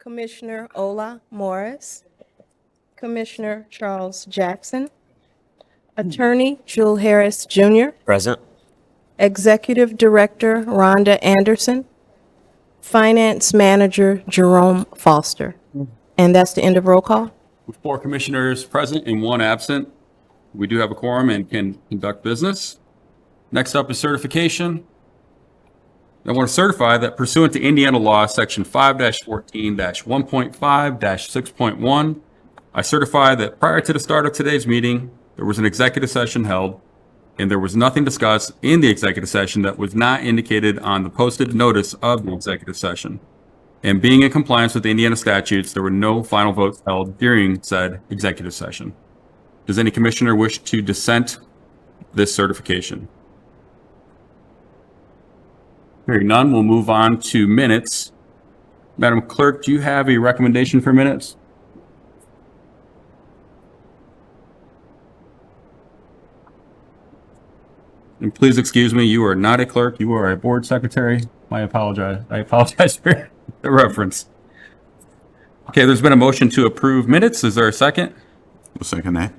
Commissioner Ola Morris, Commissioner Charles Jackson, Attorney Jewel Harris Jr., Present. Executive Director Rhonda Anderson, Finance Manager Jerome Foster. And that's the end of roll call. With 4 commissioners present and 1 absent, we do have a quorum and can conduct business. Next up is certification. I want to certify that pursuant to Indiana law, section 5-14-1.5-6.1, I certify that prior to the start of today's meeting, there was an executive session held, and there was nothing discussed in the executive session that was not indicated on the posted notice of the executive session. And being in compliance with the Indiana statutes, there were no final votes held during said executive session. Does any commissioner wish to dissent this certification? Hearing none, we'll move on to minutes. Madam Clerk, do you have a recommendation for minutes? And please excuse me, you are not a clerk, you are a board secretary. I apologize for the reference. Okay, there's been a motion to approve minutes. Is there a second? I'll second that.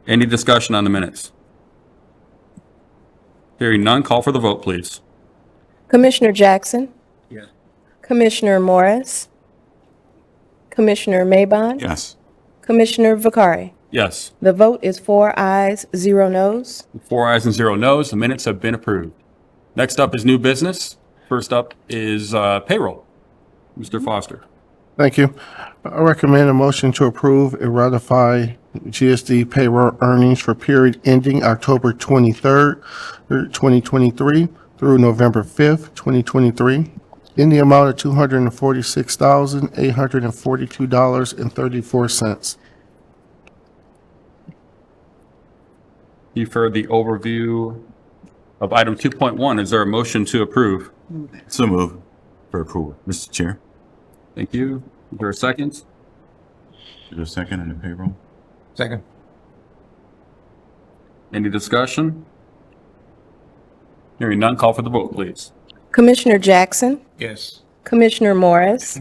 Any discussion on the minutes? Hearing none, call for the vote, please. Commissioner Jackson, Yes. Commissioner Morris, Commissioner Maybon, Yes. Commissioner Vakari. Yes. The vote is 4 ayes, 0 noes. 4 ayes and 0 noes. The minutes have been approved. Next up is new business. First up is payroll. Mr. Foster. Thank you. I recommend a motion to approve and ratify GSD payroll earnings for period ending October 23rd, 2023 through November 5th, 2023 in the amount of $246,842.34. You've heard the overview of item 2.1. Is there a motion to approve? So move for approval, Mr. Chair. Thank you. Is there a second? Is there a second on the payroll? Second. Any discussion? Hearing none, call for the vote, please. Commissioner Jackson, Yes. Commissioner Morris,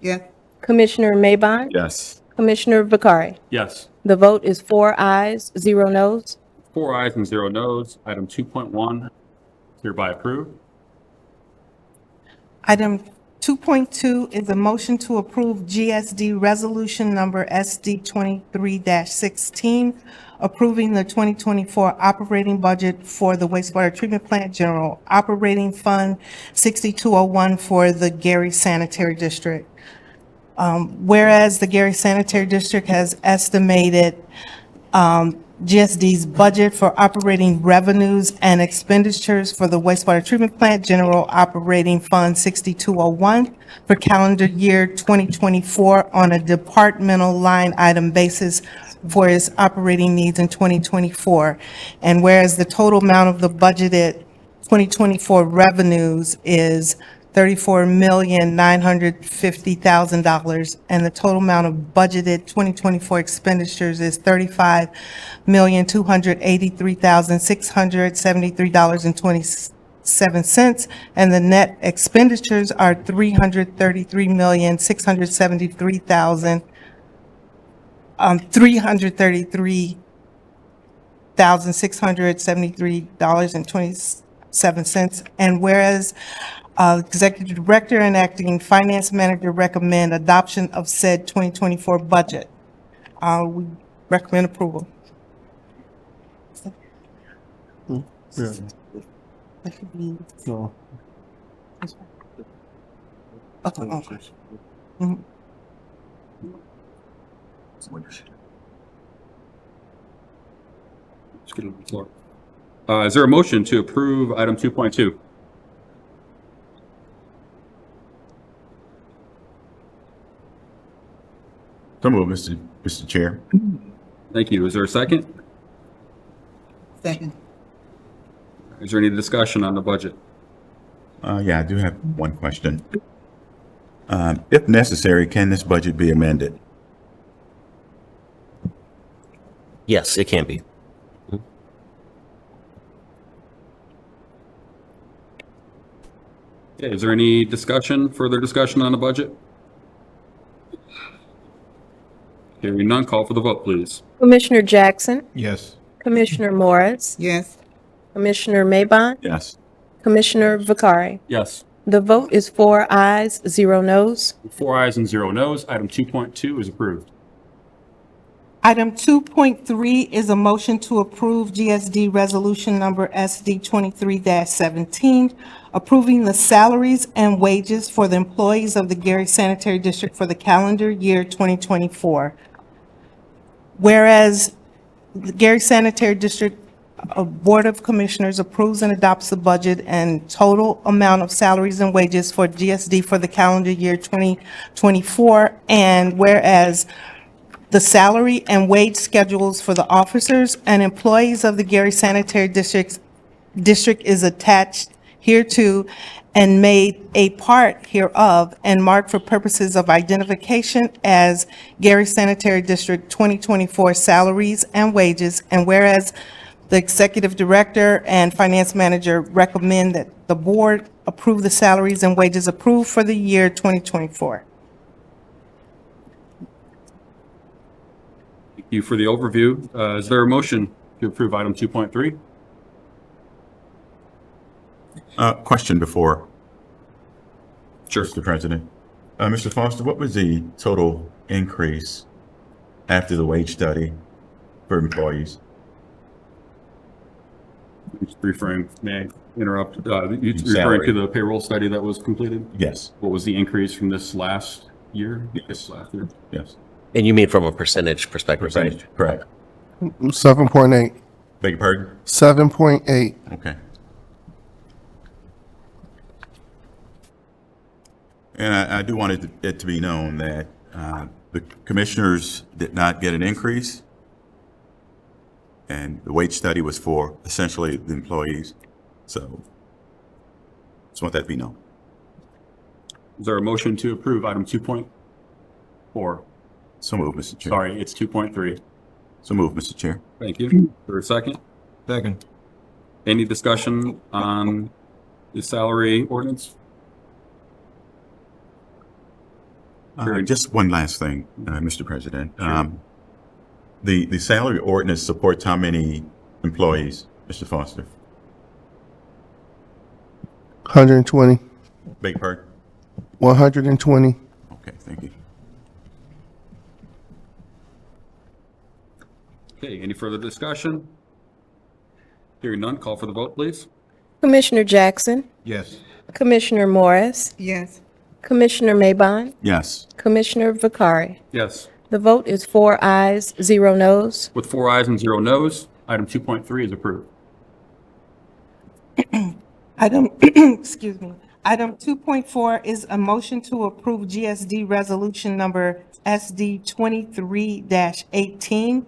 Yeah. Commissioner Maybon, Yes. Commissioner Vakari. Yes. The vote is 4 ayes, 0 noes. 4 ayes and 0 noes. Item 2.1 hereby approved. Item 2.2 is a motion to approve GSD Resolution Number SD 23-16, approving the 2024 operating budget for the wastewater treatment plant general operating fund 6201 for the Gary Sanitary District. Whereas the Gary Sanitary District has estimated GSD's budget for operating revenues and expenditures for the wastewater treatment plant general operating fund 6201 for calendar year 2024 on a departmental line item basis for its operating needs in 2024. And whereas the total amount of the budgeted 2024 revenues is $34,950,000, and the total amount of budgeted 2024 expenditures is $35,283,673.27, and the net expenditures are $333,673.27. And whereas Executive Director and Acting Finance Manager recommend adoption of said 2024 budget. We recommend approval. Yeah. No. Okay. Let's get it on the floor. Is there a motion to approve item 2.2? So move, Mr. Chair. Thank you. Is there a second? Second. Is there any discussion on the budget? Yeah, I do have one question. If necessary, can this budget be amended? Yes, it can be. Okay, is there any discussion, further discussion on the budget? Hearing none, call for the vote, please. Commissioner Jackson, Yes. Commissioner Morris, Yes. Commissioner Maybon, Yes. Commissioner Vakari. Yes. The vote is 4 ayes, 0 noes. 4 ayes and 0 noes. Item 2.2 is approved. Item 2.3 is a motion to approve GSD Resolution Number SD 23-17, approving the salaries and wages for the employees of the Gary Sanitary District for the calendar year 2024. Whereas the Gary Sanitary District Board of Commissioners approves and adopts the budget and total amount of salaries and wages for GSD for the calendar year 2024, and whereas the salary and wage schedules for the officers and employees of the Gary Sanitary District is attached hereto and made a part hereof and marked for purposes of identification as Gary Sanitary District 2024 salaries and wages. And whereas the executive director and finance manager recommend that the board approve the salaries and wages approved for the year 2024. Thank you for the overview. Is there a motion to approve item 2.3? Question before, Sure. Mr. President. Mr. Foster, what was the total increase after the wage study for employees? Just reframe, may I interrupt? You're referring Salary. to the payroll study that was completed? Yes. What was the increase from this last year? This last year? Yes. And you mean from a percentage perspective, right? Percentage, correct. 7.8. Beg your pardon? 7.8. Okay. And I do want it to be known that the commissioners did not get an increase, and the wage study was for essentially the employees. So just want that to be known. Is there a motion to approve item 2.4? So move, Mr. Chair. Sorry, it's 2.3. So move, Mr. Chair. Thank you. For a second? Second. Any discussion on the salary ordinance? Just one last thing, Mr. President. The salary ordinance supports how many employees, Mr. Foster? 120. Beg your pardon? 120. Okay, thank you. Okay, any further discussion? Hearing none, call for the vote, please. Commissioner Jackson, Yes. Commissioner Morris, Yes. Commissioner Maybon, Yes. Commissioner Vakari. Yes. The vote is 4 ayes, 0 noes. With 4 ayes and 0 noes, item 2.3 is approved. Item, excuse me. Item 2.4 is a motion to approve GSD Resolution Number SD 23-18,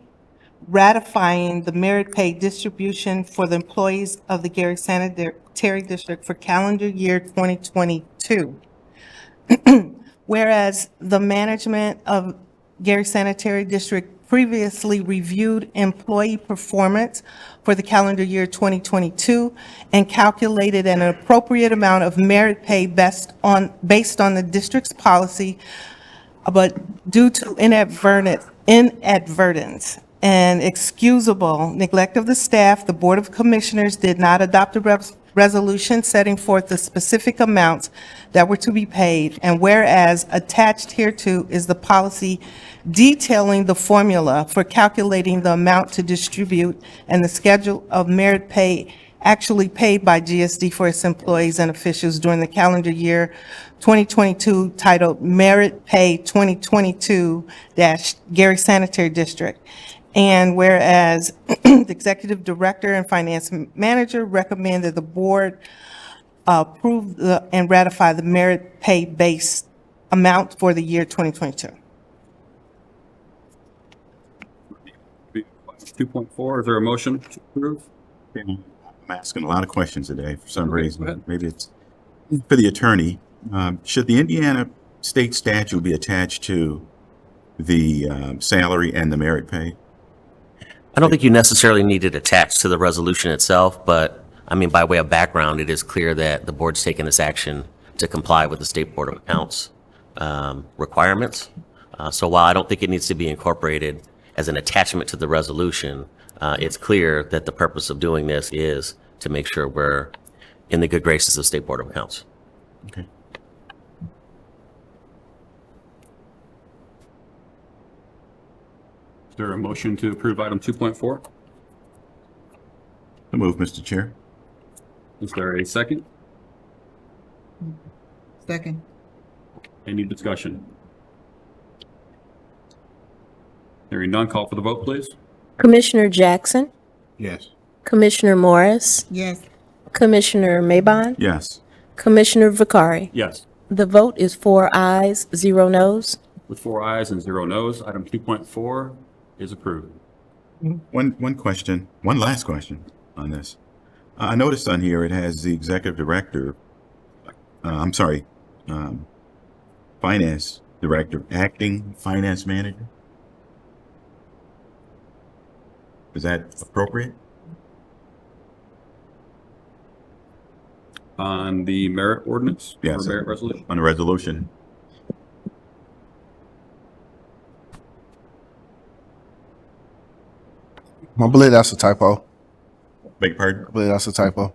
ratifying the merit pay distribution for the employees of the Gary Sanitary District for calendar year 2022. Whereas the management of Gary Sanitary District previously reviewed employee performance for the calendar year 2022 and calculated an appropriate amount of merit pay based on the district's policy, but due to inadvertence and excusable neglect of the staff, the Board of Commissioners did not adopt a resolution setting forth the specific amounts that were to be paid, and whereas attached hereto is the policy detailing the formula for calculating the amount to distribute and the schedule of merit pay actually paid by GSD for its employees and officials during the calendar year 2022, titled Merit Pay 2022-Gary Sanitary District. And whereas the Executive Director and Finance Manager recommend that the Board approve and ratify the merit pay base amount for the year 2022. 2.4, is there a motion to approve? I'm asking a lot of questions today for some Go reason. ahead. Maybe it's for the attorney. Should the Indiana state statute be attached to the salary and the merit pay? I don't think you necessarily need it attached to the resolution itself, but I mean, by way of background, it is clear that the board's taken this action to comply with the State Board of Accounts requirements. So while I don't think it needs to be incorporated as an attachment to the resolution, it's clear that the purpose of doing this is to make sure we're in the good graces of State Board of Accounts. Okay. Is there a motion to approve item 2.4? So move, Mr. Chair. Is there a second? Second. Any discussion? Hearing none, call for the vote, please. Commissioner Jackson, Yes. Commissioner Morris, Yes. Commissioner Maybon, Yes. Commissioner Vicari. Yes. The vote is 4 ayes, 0 noes. With 4 ayes and 0 noes, item 2.4 is approved. One last question on this. I noticed on here it has the executive director, finance director, acting finance manager. Is that appropriate? On the merit ordinance? Yes. Or merit resolution? On the resolution? I believe that's a typo. Beg your pardon? I believe that's a typo.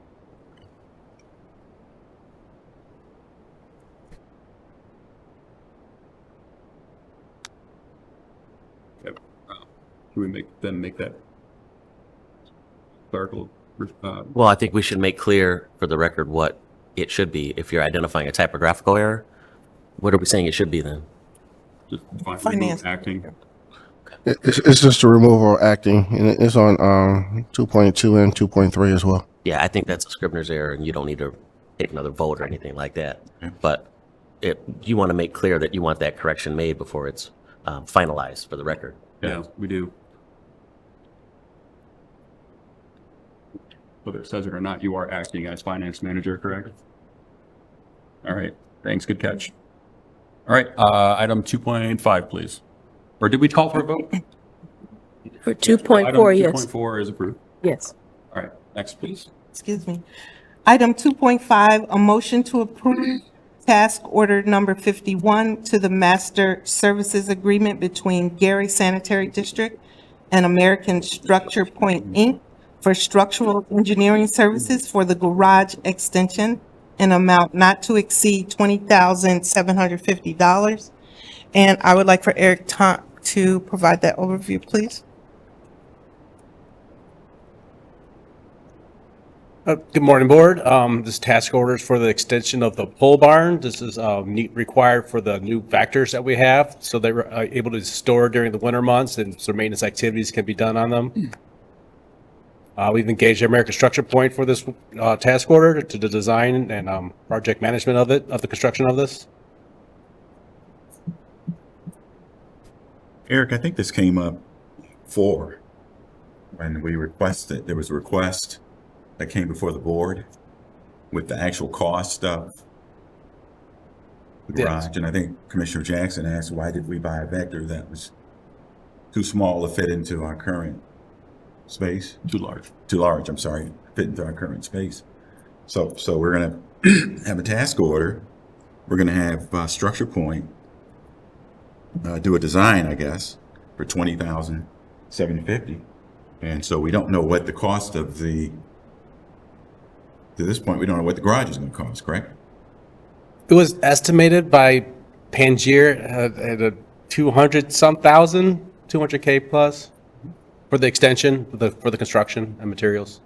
Yep. Can we make that clerical? Well, I think we should make clear for the record what it should be. If you're identifying a typographical error, what are we saying it should be then? Just Finance. acting. It's just a removal of acting, and it's on 2.2 and 2.3 as well. Yeah, I think that's a Scribner's error, and you don't need to take another vote or anything like that. But you want to make clear that you want that correction made before it's finalized for the record. Yeah, we do. Whether it says it or not, you are acting as finance manager, correct? All right, thanks, good catch. All right, item 2.5, please. Or did we call for a vote? For 2.4, yes. Item 2.4 is approved. Yes. All right, next, please. Excuse me. Item 2.5, a motion to approve task order number 51 to the master services agreement between Gary Sanitary District and American Structure Point, Inc. for structural engineering services for the garage extension in amount not to exceed $20,750. And I would like for Eric to provide that overview, please. Good morning, Board. This task order is for the extension of the pole barn. This is required for the new factors that we have, so they're able to store during the winter months, and so maintenance activities can be done on them. We've engaged American Structure Point for this task order to the design and project management of it, of the construction of this. Eric, I think this came up when we requested, there was a request that came before the board with the actual cost of the Yes. garage. And I think Commissioner Jackson asked, why did we buy a Vector that was too small to fit into our current space? Too large. Too large, I'm sorry, fit into our current space. So we're gonna have a task order. We're gonna have Structure Point do a design, I guess, for $20,750. And so we don't know what the cost of to this point, we don't know what the garage is gonna cost, correct? It was estimated by Pangier at a 200-some thousand, 200K plus for the extension, for the construction and materials.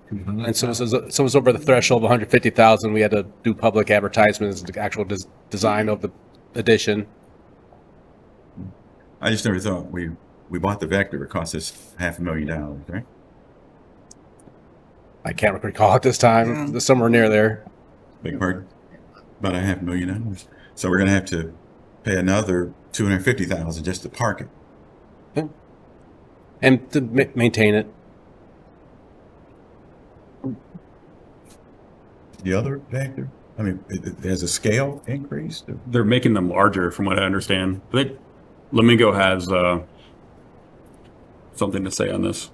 And so it was over the threshold of 150,000. We had to do public advertisements, the actual design of the addition. I just never thought we bought the Vector, it cost us $500,000, right? I can't recall at this time, somewhere near there. Beg your pardon? About $500,000. So we're gonna have to pay another $250,000 just to park it. And to maintain it. The other Vector, I mean, has a scale increased? They're making them larger, from what I understand. I think Lamingo has something to say on this.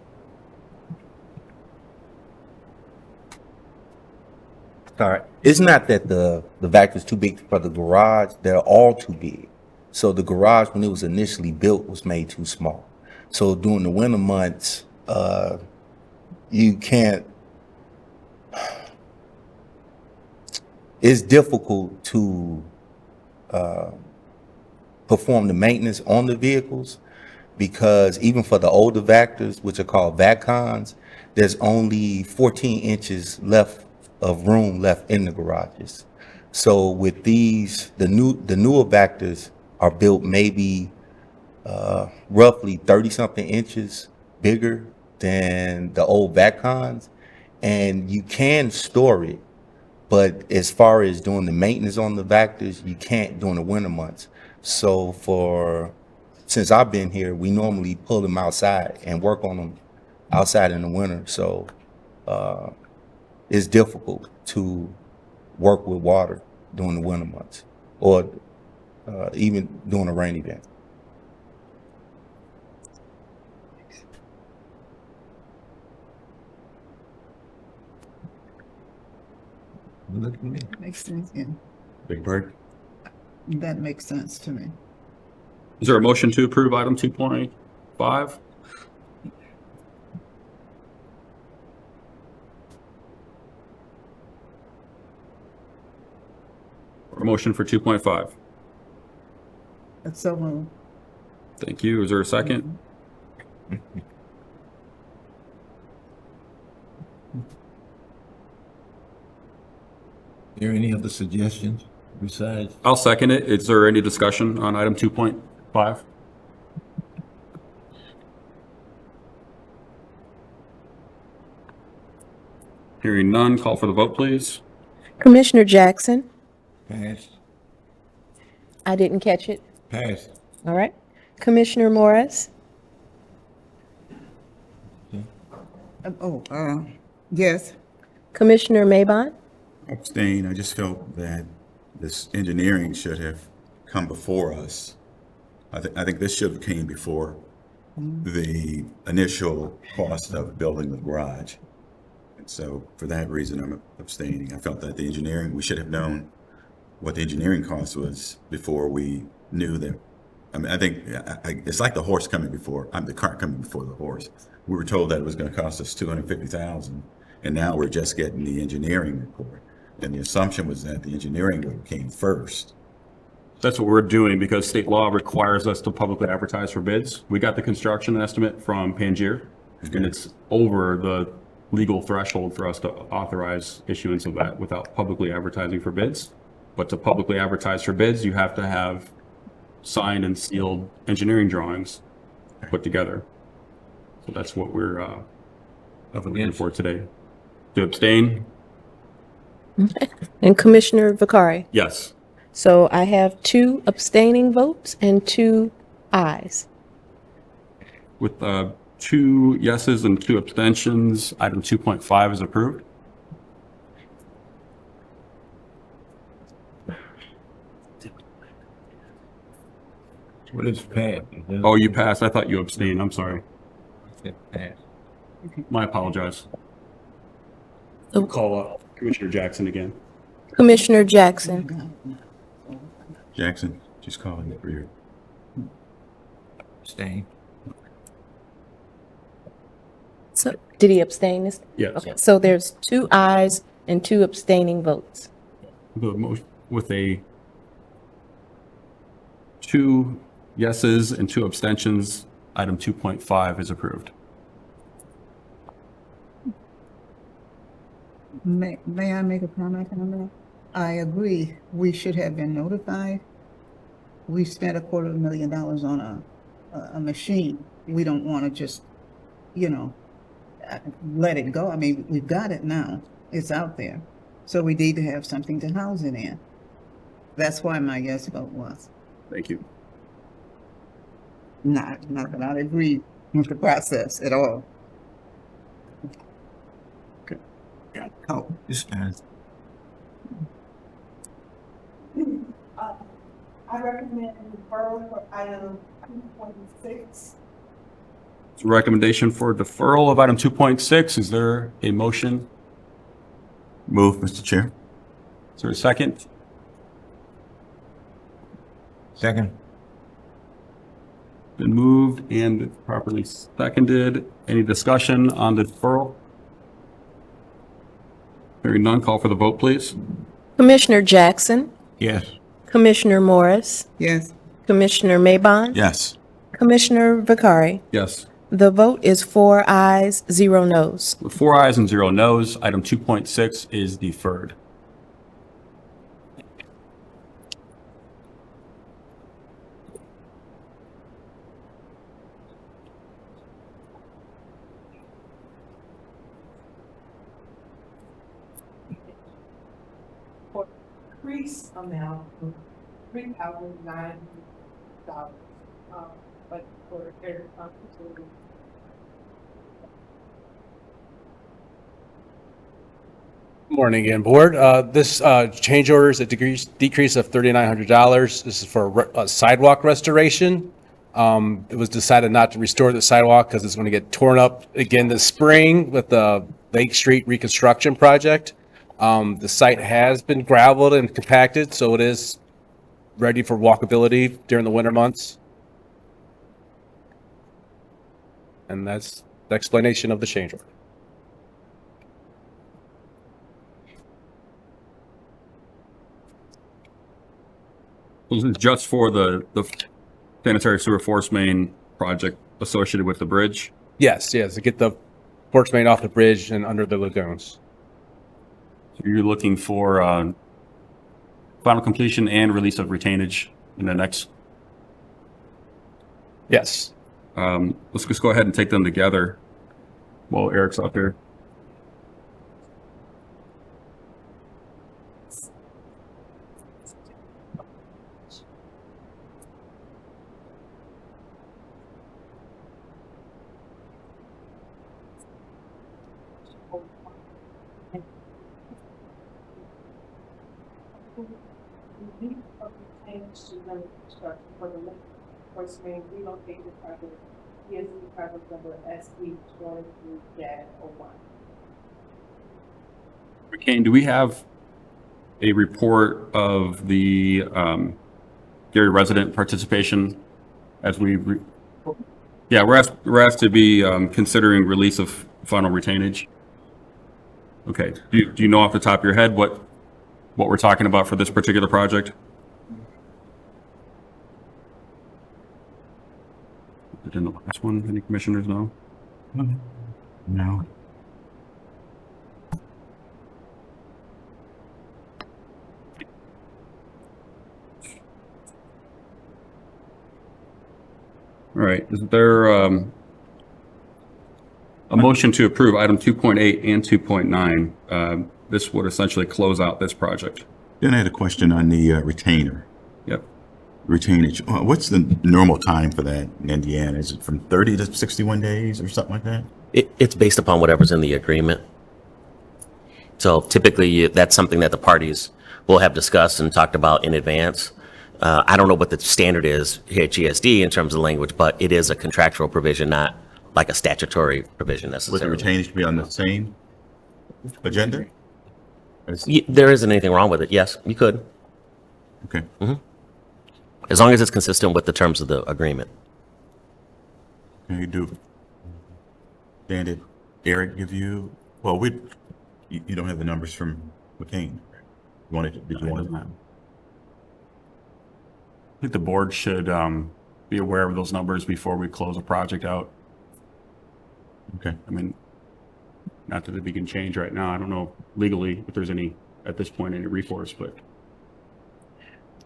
All right. It's not that the Vector's too big for the garage. They're all too big. So the garage, when it was initially built, was made too small. So during the winter months, you can't. It's difficult to perform the maintenance on the vehicles because even for the older Vectors, which are called VACCons, there's only 14 inches left of room left in the garages. So with these, the newer Vectors are built maybe roughly 30 something inches bigger than the old VACCons, and you can store it. But as far as doing the maintenance on the Vectors, you can't during the winter months. So since I've been here, we normally pull them outside and work on them outside in the winter. So it's difficult to work with water during the winter months or even during a rain event. Makes sense, yeah. Big Bird? That makes sense to me. Is there a motion to approve item 2.5? Or a motion for 2.5? That's so moved. Thank you. Is there a second? There any other suggestions besides? I'll second it. Is there any discussion on item 2.5? Hearing none, call for the vote, please. Commissioner Jackson? Pass. I didn't catch it. Pass. All right. Commissioner Morris? Yes. Commissioner Maybon? Abstain. I just felt that this engineering should have come before us. I think this should have came before the initial cost of building the garage. And so for that reason, I'm abstaining. I felt that the engineering, we should have known what the engineering cost was before we knew that. I mean, I think it's like the horse coming before, the cart coming before the horse. We were told that it was going to cost us $250,000, and now we're just getting the engineering report. And the assumption was that the engineering came first. That's what we're doing because state law requires us to publicly advertise for bids. We got the construction estimate from Pangier, and it's over the legal threshold for us to authorize issuance of that without publicly advertising for bids. But to publicly advertise for bids, you have to have signed and sealed engineering drawings put together. So that's what we're looking for today. To abstain? And Commissioner Vicari? Yes. So I have 2 abstaining votes and 2 ayes. With 2 yeses and 2 abstentions, item 2.5 is approved. What is pass? Oh, you passed. I thought you abstained. I'm sorry. Pass. My apologize. Oh. Call up Commissioner Jackson again. Commissioner Jackson? Jackson, just calling it for you. Abstain. So, did he abstain this? Yes. Okay, so there's 2 ayes and 2 abstaining votes. The motion with a 2 yeses and 2 abstentions, item 2.5 is approved. May I make a comment on that? I agree. We should have been notified. We spent $250,000 on a machine. We don't want to just, let it go. I mean, we've got it now. It's out there. So we need to have something to house it in. That's why my yes vote was. Thank you. Not that I agree with the process at all. Oh, it's pass. I recommend referral for item 2.6. It's a recommendation for deferral of item 2.6. Is there a motion? Move, Mr. Chair. Is there a second? Second. Been moved and properly seconded. Any discussion on the deferral? Hearing none, call for the vote, please. Commissioner Jackson, Yes. Commissioner Morris, Yes. Commissioner Maybon, Yes. Commissioner Vakari. Yes. The vote is 4 ayes, 0 noes. With 4 ayes and 0 noes, item 2.6 is deferred. Increase amount of $3,900, but for their opportunity. Morning again, Board. This change order is a decrease of $3,900. This is for sidewalk restoration. It was decided not to restore the sidewalk because it's going to get torn up again this spring with the Lake Street reconstruction project. The site has been gravelled and compacted, so it is ready for walkability during the winter months. And that's the explanation of the change order. This is just for the sanitary sewer force main project associated with the bridge. Yes, to get the force main off the bridge and under the lagoons. So you're looking for final completion and release of retainage in the next. Yes. Let's just go ahead and take them together while Eric's up here. For the first main relocated project, PSC project number SD 23-01. McCain, do we have a report of the Gary resident participation as yeah, we're asked to be considering release of final retainage. Okay, do you know off the top of your head what we're talking about for this particular project? In the last one, any commissioners know? No. All right, is there a motion to approve item 2.8 and 2.9? This would essentially close out this project. Then I had a question on the retainer. Yep. Retainage. What's the normal time for that in Indiana? Is it from 30 to 61 days or something like that? It's based upon whatever's in the agreement. So typically, that's something that the parties will have discussed and talked about in advance. I don't know what the standard is here at GSD in terms of language, but it is a contractual provision, not like a statutory provision Would the necessarily. retainage be on the same agenda? There isn't anything wrong with it. Yes, you could, Okay. as long as it's consistent with the terms of the agreement. Can you do? Dan, did Eric give you, well, you don't have the numbers from McCain. You wanted to, did you want to? I think the board should be aware of those numbers before we close a project out. Okay. I mean, not that it can change right now. I don't know legally if there's any, at this point, any recourse, but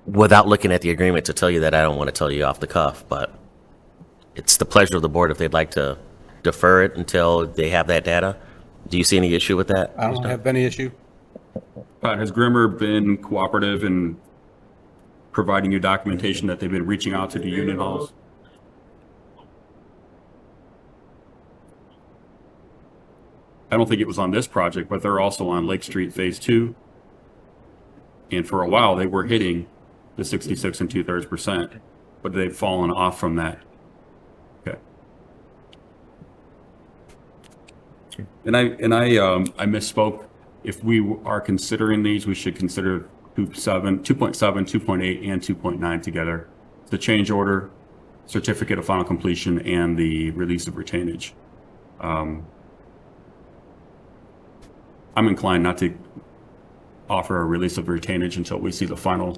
Without looking at the agreement to tell you that, I don't want to tell you off the cuff, but it's the pleasure of the board if they'd like to defer it until they have that data. Do you see any issue with that? I don't have any issue. has Grimmer been cooperative in providing you documentation that they've been reaching out to the union halls? I don't think it was on this project, but they're also on Lake Street Phase 2. And for a while, they were hitting the 66 2/3%, but they've fallen off from that. Okay. And I misspoke if we are considering these, we should consider 2.7, 2.8, and 2.9 together. The change order, certificate of final completion, and the release of retainage. I'm inclined not to offer a release of retainage until we see the final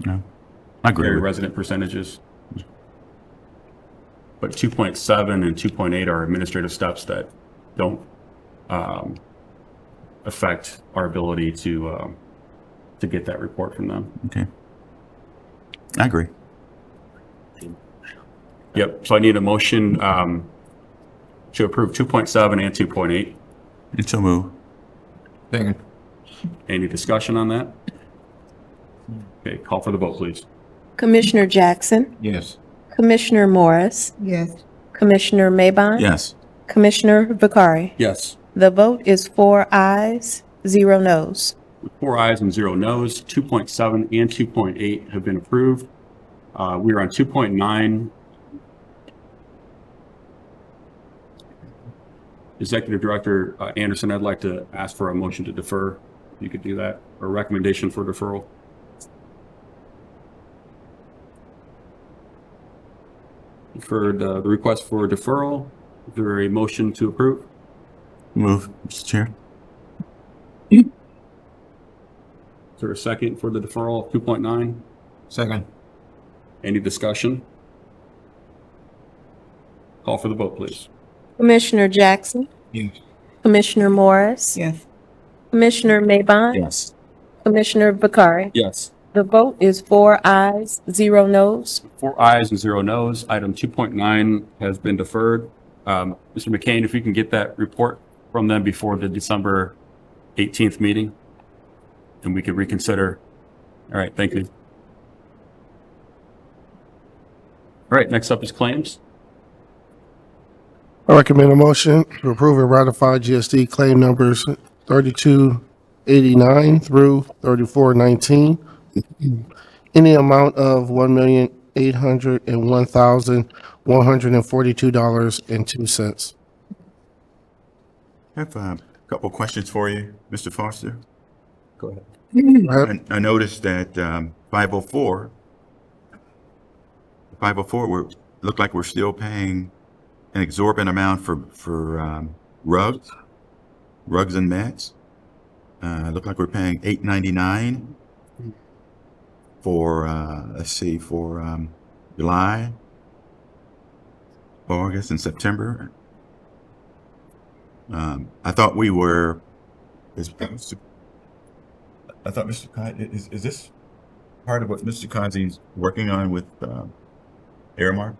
No, I agree area with resident percentages. But 2.7 and 2.8 are administrative steps that don't affect our ability to get that report from them. Okay. I agree. Yep, so I need a motion to approve 2.7 and 2.8. And so move. Second. Any discussion on that? Okay, call for the vote, please. Commissioner Jackson, Yes. Commissioner Morris, Yes. Commissioner Maybon. Yes. Commissioner Vicari. Yes. The vote is 4 ayes, 0 noes. With 4 ayes and 0 noes, 2.7 and 2.8 have been approved. We are on 2.9. Executive Director Anderson, I'd like to ask for a motion to defer. You could do that, or a recommendation for deferral. Deferred the request for deferral. Is there a motion to approve? Move, Mr. Chair. Is there a second for the deferral of 2.9? Second. Any discussion? Call for the vote, please. Commissioner Jackson, Yes. Commissioner Morris, Yes. Commissioner Maybon. Yes. Commissioner Vicari. Yes. The vote is 4 ayes, 0 noes. 4 ayes and 0 noes. Item 2.9 has been deferred. Mr. McCain, if you can get that report from them before the December 18th meeting, and we can reconsider. All right, thank you. All right, next up is claims. I recommend a motion to approve and ratify GSD claim numbers 3289 through 3419 in the amount of $1,801,142.02. I have a couple questions for you, Mr. Foster. Go ahead. I noticed that 504, looked like we're still paying an exorbitant amount for rugs and mats. Look like we're paying $8.99 for for July, August, and September. I thought we were. I thought Mr. Kazi, is this part of what Mr. Kazi's working on with Airmark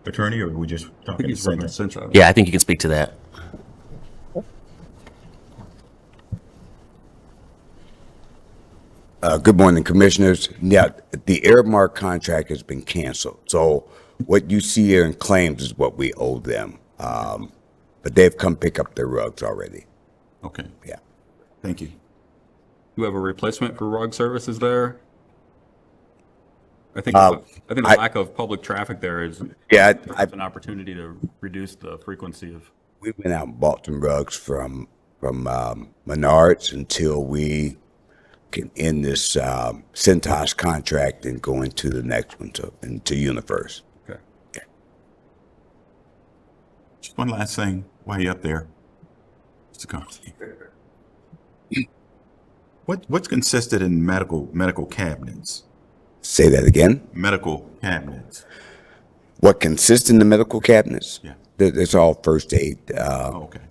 attorney, or are we just talking the same thing? Yeah, I think you can speak to that. Good morning, Commissioners. Yeah, the Airmark contract has been canceled. So what you see here in claims is what we owe them. But they've come pick up their rugs already. Okay, Yeah. thank you. You have a replacement for rug services there? I think the I- lack of public traffic there is Yeah, there's an opportunity to reduce the frequency of. we went out and bought some rugs from Menards until we can end this Centos contract and go into the next one, into UniFirst. Okay. Just one last thing while you're up there, Mr. Kazi. What's consisted in medical cabinets? Say that again. Medical cabinets. What consists in the medical cabinets? Yeah. It's all first aid Oh, okay.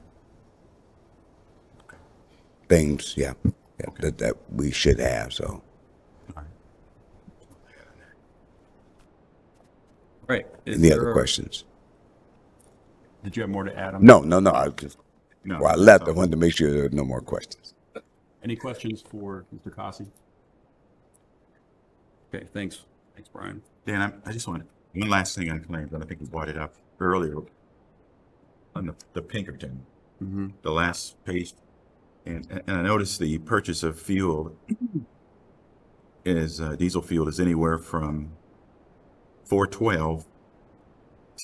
things, yeah, that we should have, so. All right. Right. Is Any there other a- questions? Did you have more to add on? No, I just, No, before I left, I wanted to make sure there were no more questions. Any questions for Mr. Kasi? Okay, thanks. Thanks, Brian. Dan, I just wanted one last thing on claims, and I think we brought it up earlier on the Pinkerton, the last page, and I noticed the purchase of fuel is diesel fuel is anywhere from $4.12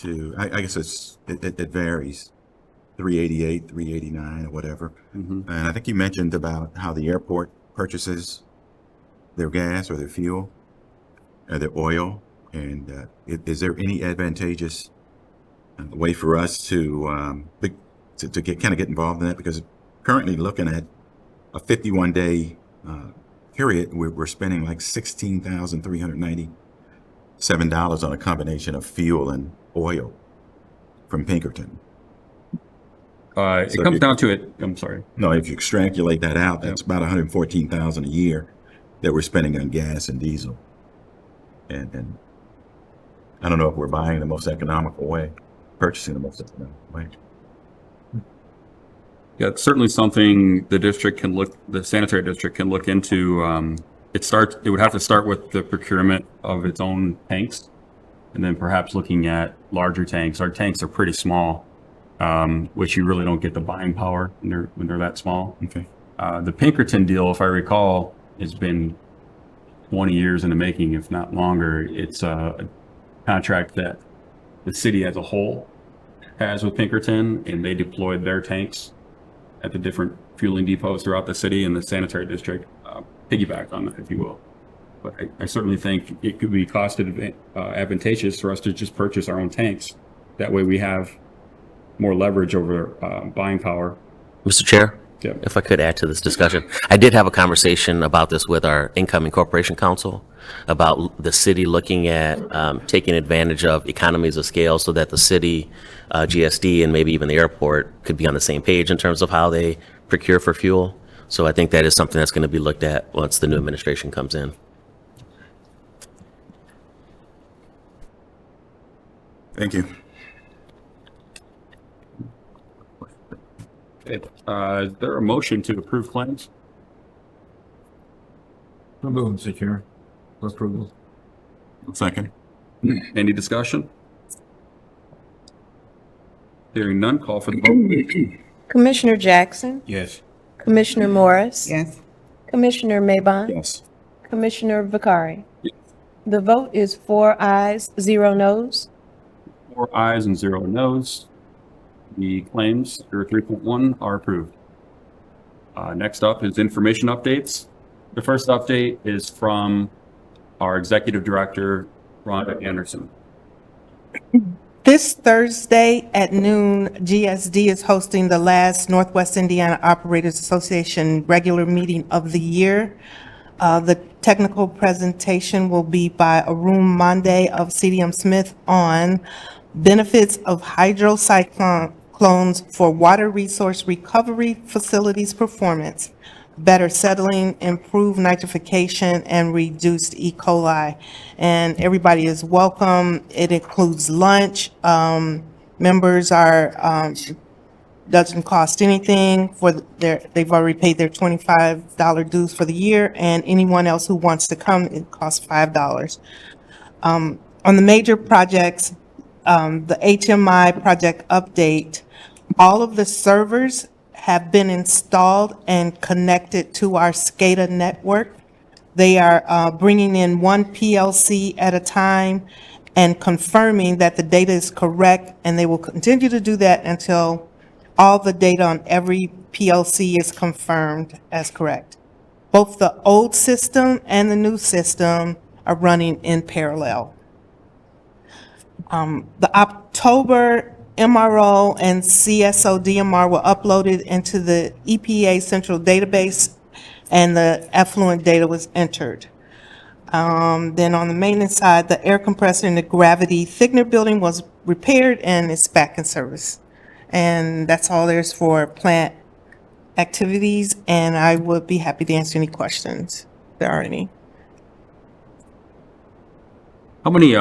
to I guess it varies, 388, 389 or whatever. And I think you mentioned about how the airport purchases their gas or their fuel or their oil. And is there any advantageous way for us to get involved in that? Because currently looking at a 51-day period, we're spending like $16,397 on a combination of fuel and oil from Pinkerton. It So comes if- down to it, I'm sorry. No, if you extrapolate that out, that's about 114,000 a year that we're spending on gas and diesel. And I don't know if we're buying the most economical way, purchasing the most economical way. Yeah, it's certainly something the sanitary district can look into. It would have to start with the procurement of its own tanks, and then perhaps looking at larger tanks. Our tanks are pretty small, which you really don't get the buying power when they're that small. Okay. The Pinkerton deal, if I recall, has been 20 years in the making, if not longer. It's a contract that the city as a whole has with Pinkerton, and they deployed their tanks at the different fueling depots throughout the city, and the sanitary district piggybacked on that, if you will. But I certainly think it could be cost advantageous for us to just purchase our own tanks. That way we have more leverage over buying power. Mr. Chair, Yeah. if I could add to this discussion, I did have a conversation about this with our incoming corporation council about the city looking at taking advantage of economies of scale so that the city, GSD, and maybe even the airport could be on the same page in terms of how they procure for fuel. So I think that is something that's going to be looked at once the new administration comes in. Thank you. Is there a motion to approve claims? So moved, Mr. Chair. For approval. Second. Any discussion? Hearing none, call for the vote. Commissioner Jackson, Yes. Commissioner Morris, Yes. Commissioner Maybon, Yes. Commissioner Vakari. The vote is 4 ayes, 0 noes. 4 ayes and 0 noes. The claims, 3.1, are approved. Next up is information updates. The first update is from our Executive Director, Rhonda Anderson. This Thursday at noon, GSD is hosting the last Northwest Indiana Operators Association regular meeting of the year. The technical presentation will be by Arun Monday of CDM Smith on benefits of hydrocyclones for water resource recovery facilities performance, better settling, improved nitrification, and reduced E. coli. And everybody is welcome. It includes lunch. Members are, doesn't cost anything they've already paid their $25 dues for the year, and anyone else who wants to come, it costs $5. On the major projects, the HMI project update, all of the servers have been installed and connected to our SCADA network. They are bringing in one PLC at a time and confirming that the data is correct, and they will continue to do that until all the data on every PLC is confirmed as correct. Both the old system and the new system are running in parallel. The October MRO and CSO DMR were uploaded into the EPA central database, and the effluent data was entered. Then on the maintenance side, the air compressor in the gravity thickener building was repaired and it's back in service. And that's all there's for plant activities, and I would be happy to answer any questions if there are any. How many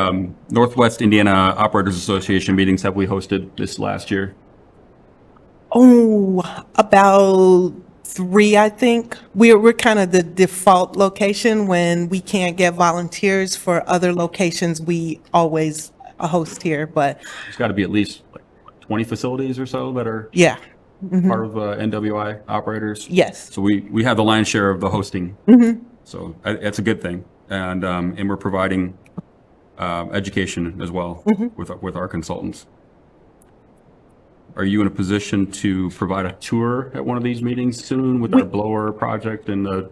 Northwest Indiana Operators Association meetings have we hosted this last year? Oh, about 3, I think. We're kind of the default location. When we can't get volunteers for other locations, we always host here, but There's got to be at least like 20 facilities or so that are yeah, part of NWI operators. yes. So we have the lion's share of the hosting. So that's a good thing. And we're providing education as well with our consultants. are you in a position to provide a tour at one of these meetings soon with our blower project and the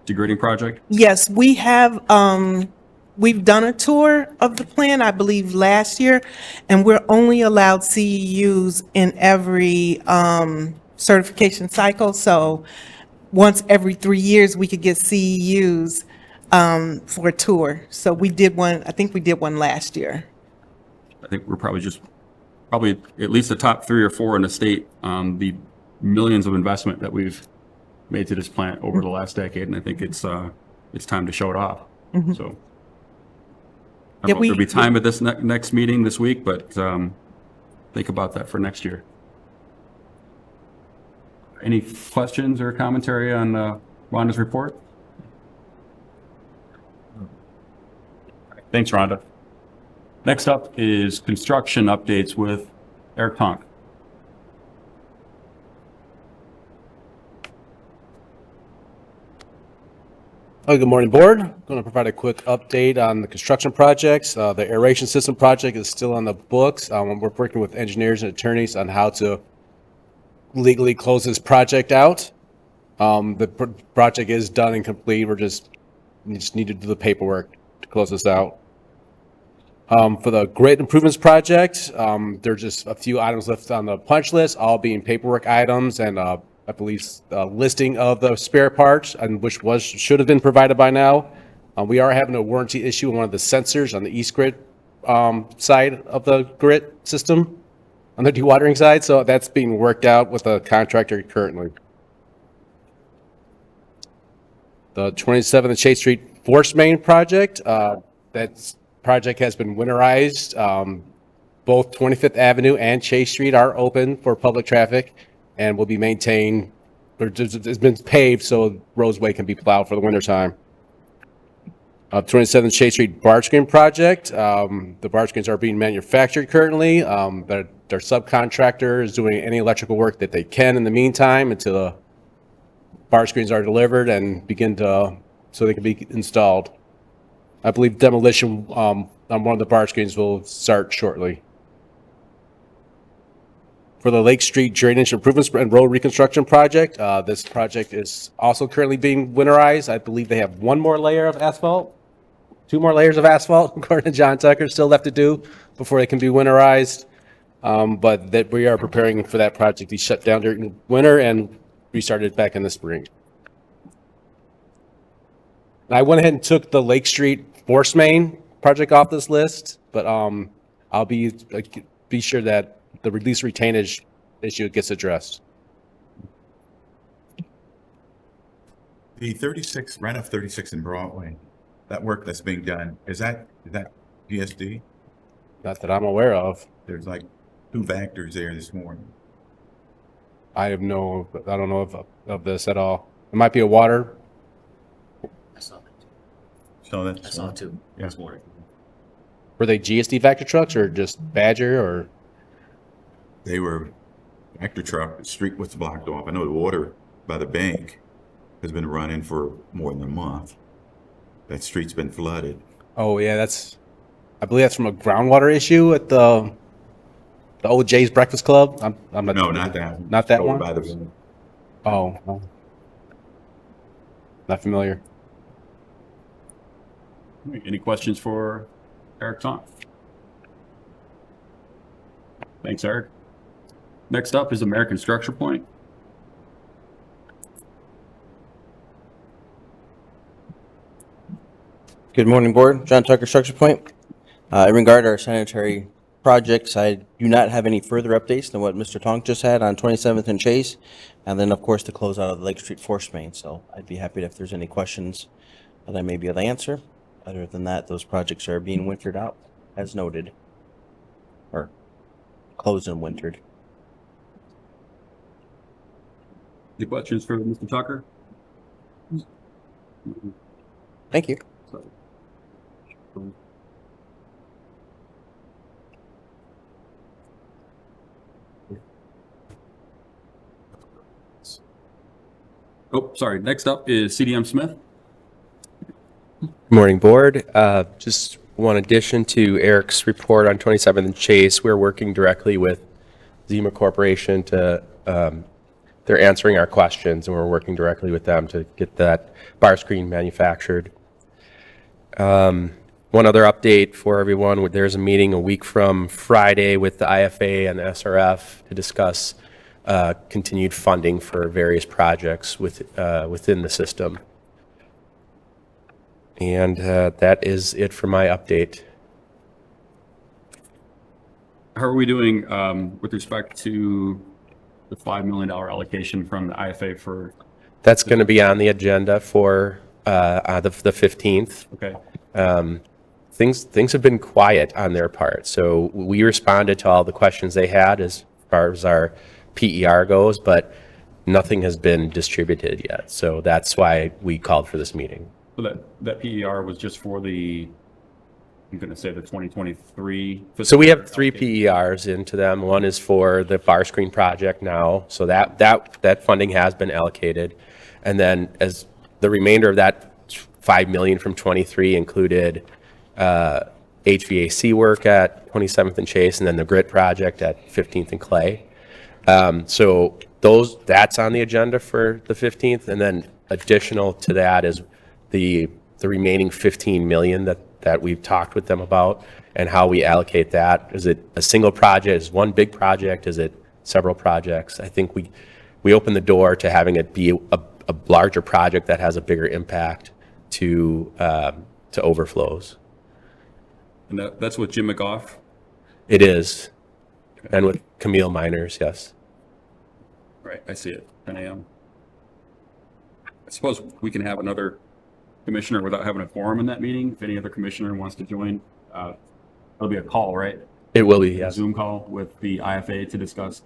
degrading project? Yes, we've done a tour of the plan, I believe, last year, and we're only allowed CEUs in every certification cycle. So once every 3 years, we could get CEUs for a tour. So we did one, I think we did one last year. I think we're probably at least the top 3 or 4 in the state on the millions of investment that we've made to this plant over the last decade, and I think it's time to show it off. So I don't know if there'll be time at this next meeting this week, but think about that for next year. Any questions or commentary on Rhonda's report? Thanks, Rhonda. Next up is construction updates with Eric Tonk. Oh, good morning, board. I'm going to provide a quick update on the construction projects. The aeration system project is still on the books. We're working with engineers and attorneys on how to legally close this project out. The project is done and complete. We just need to do the paperwork to close this out. For the grid improvements project, there's just a few items left on the punch list, all being paperwork items, and I believe a listing of the spare parts, and which should have been provided by now. We are having a warranty issue on one of the sensors on the East Grid side of the grid system, on the dewatering side, so that's being worked out with a contractor currently. The 27th Chase Street Force Main project, that project has been winterized. Both 25th Avenue and Chase Street are open for public traffic and will be maintained, it's been paved so roadway can be plowed for the wintertime. 27th Chase Street barge screen project, the barge screens are being manufactured currently. Their subcontractor is doing any electrical work that they can in the meantime until the barge screens are delivered and so they can be installed. I believe demolition on one of the barge screens will start shortly. For the Lake Street Drainage Improvements and Road Reconstruction Project, this project is also currently being winterized. I believe they have 1 more layer of asphalt, 2 more layers of asphalt, according to John Tucker, still left to do before it can be winterized. But that we are preparing for that project to be shut down during winter and restarted back in the spring. And I went ahead and took the Lake Street Force Main project off this list, but I'll be sure that the release retainage issue gets addressed. The 36, right off 36 in Broadway, that work that's being done, is that GSD? Not that I'm aware of. There's like 2 vectors there this morning. I don't know of this at all. It might be a water. I saw that too. So that's. I saw it too this morning. Were they GSD Vector trucks or just Badger or? They were vector truck, the street was blocked off. I know the water by the bank has been running for more than a month. That street's been flooded. Oh yeah, I believe that's from a groundwater issue at the old Jay's Breakfast Club. I'm not. No, not that one. Not that Over one? by the, Oh, not familiar. Any questions for Eric Tonk? Thanks, Eric. Next up is American Structure Point. Good morning, Board. John Tucker, Structure Point. In regard to our sanitary projects, I do not have any further updates than what Mr. Tonk just had on 27th and Chase, and then, of course, the closeout of the Lake Street Force Main. So I'd be happy if there's any questions that I may be able to answer. Other than that, those projects are being wintered out, as noted, or closed and wintered. Any questions for Mr. Tucker? Thank you. Oh, sorry. Next up is CDM Smith. Good morning, Board. Just one addition to Eric's report on 27th and Chase. We're working directly with Zima Corporation to, they're answering our questions, and we're working directly with them to get that bar screen manufactured. One other update for everyone, there's a meeting a week from Friday with the IFA and the SRF to discuss continued funding for various projects within the system. And that is it for my update. How are we doing with respect to the $5 million allocation from the IFA for? That's going to be on the agenda for the 15th. Okay. Things have been quiet on their part, so we responded to all the questions they had as far as our PER goes, but nothing has been distributed yet. So that's why we called for this meeting. So that PER was just for the, I'm going to say the 2023. So we have 3 PERs into them. One is for the bar screen project now, so that funding has been allocated. And then as the remainder of that 5 million from 23 included HVAC work at 27th and Chase, and then the grit project at 15th and Clay. So that's on the agenda for the 15th, and then additional to that is the remaining 15 million that we've talked with them about, and how we allocate that. Is it a single project? Is it one big project? Is it several projects? I think we open the door to having it be a larger project that has a bigger impact to overflows. And that's with Jim McGough? It is, and with Camille Miners, yes. Right, I see it, 10 a.m. I suppose we can have another commissioner without having a quorum in that meeting. If any other commissioner wants to join, it'll be a call, right? It will be, A yes. Zoom call with the IFA to discuss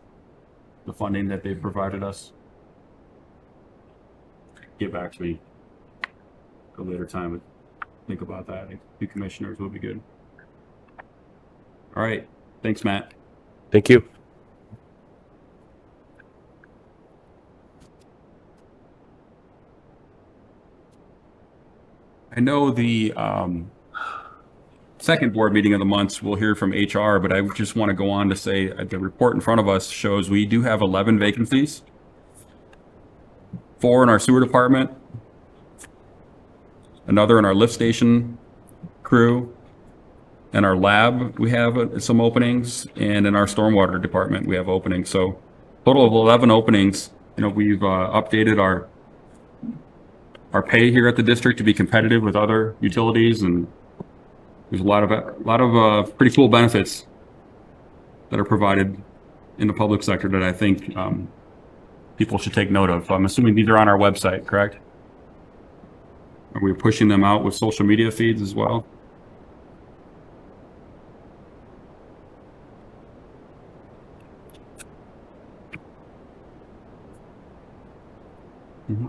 the funding that they've provided us. Get back to me at a later time and think about that. I think the commissioners will be good. All right, thanks, Matt. Thank you. I know the second board meeting of the month, we'll hear from HR, but I just want to go on to say the report in front of us shows we do have 11 vacancies. 4 in our sewer department, another in our lift station crew, in our lab we have some openings, and in our stormwater department we have openings. So total of 11 openings. You know, we've updated our pay here at the district to be competitive with other utilities, and there's a lot of pretty cool benefits that are provided in the public sector that I think people should take note of. I'm assuming these are on our website, correct? Are we pushing them out with social media feeds as well? Mm-hmm.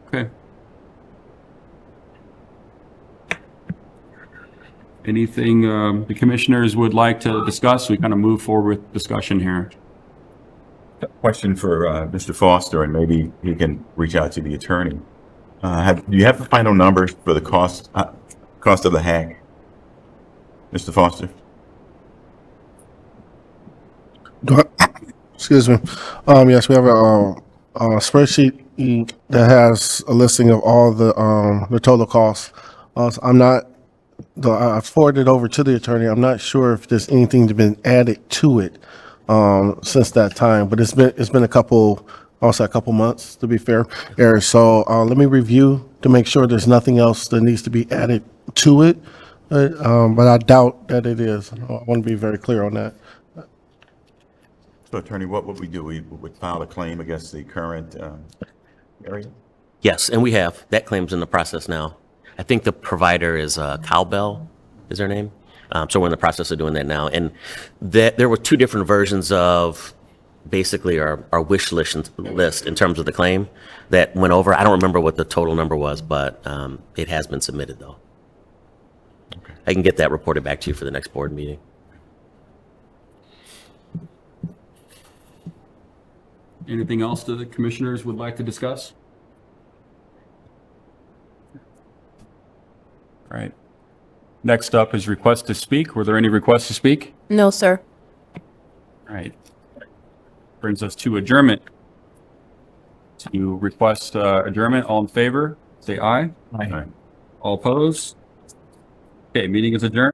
Okay. Anything the commissioners would like to discuss? We kind of move forward with discussion here. Question for Mr. Foster, and maybe he can reach out to the attorney. Do you have the final numbers for the cost of the hack, Mr. Foster? Excuse me. Yes, we have a spreadsheet that has a listing of all the total costs. I forwarded it over to the attorney. I'm not sure if there's anything that's been added to it since that time, but it's been a couple months, to be fair. Eric, so let me review to make sure there's nothing else that needs to be added to it, but I doubt that it is. I want to be very clear on that. So, attorney, what would we do? We would file a claim against the current area? Yes, and we have. That claim's in the process now. I think the provider is Cowbell, is their name. So we're in the process of doing that now. And there were 2 different versions of basically our wish list in terms of the claim that went over. I don't remember what the total number was, but it has been submitted, though. Okay. I can get that reported back to you for the next board meeting. Anything else that the commissioners would like to discuss? All right. Next up is request to speak. Were there any requests to speak? No, sir. All right. Brings us to adjournment. To request adjournment, all in favor, say aye. Aye. All opposed? Okay, meeting is adjourned.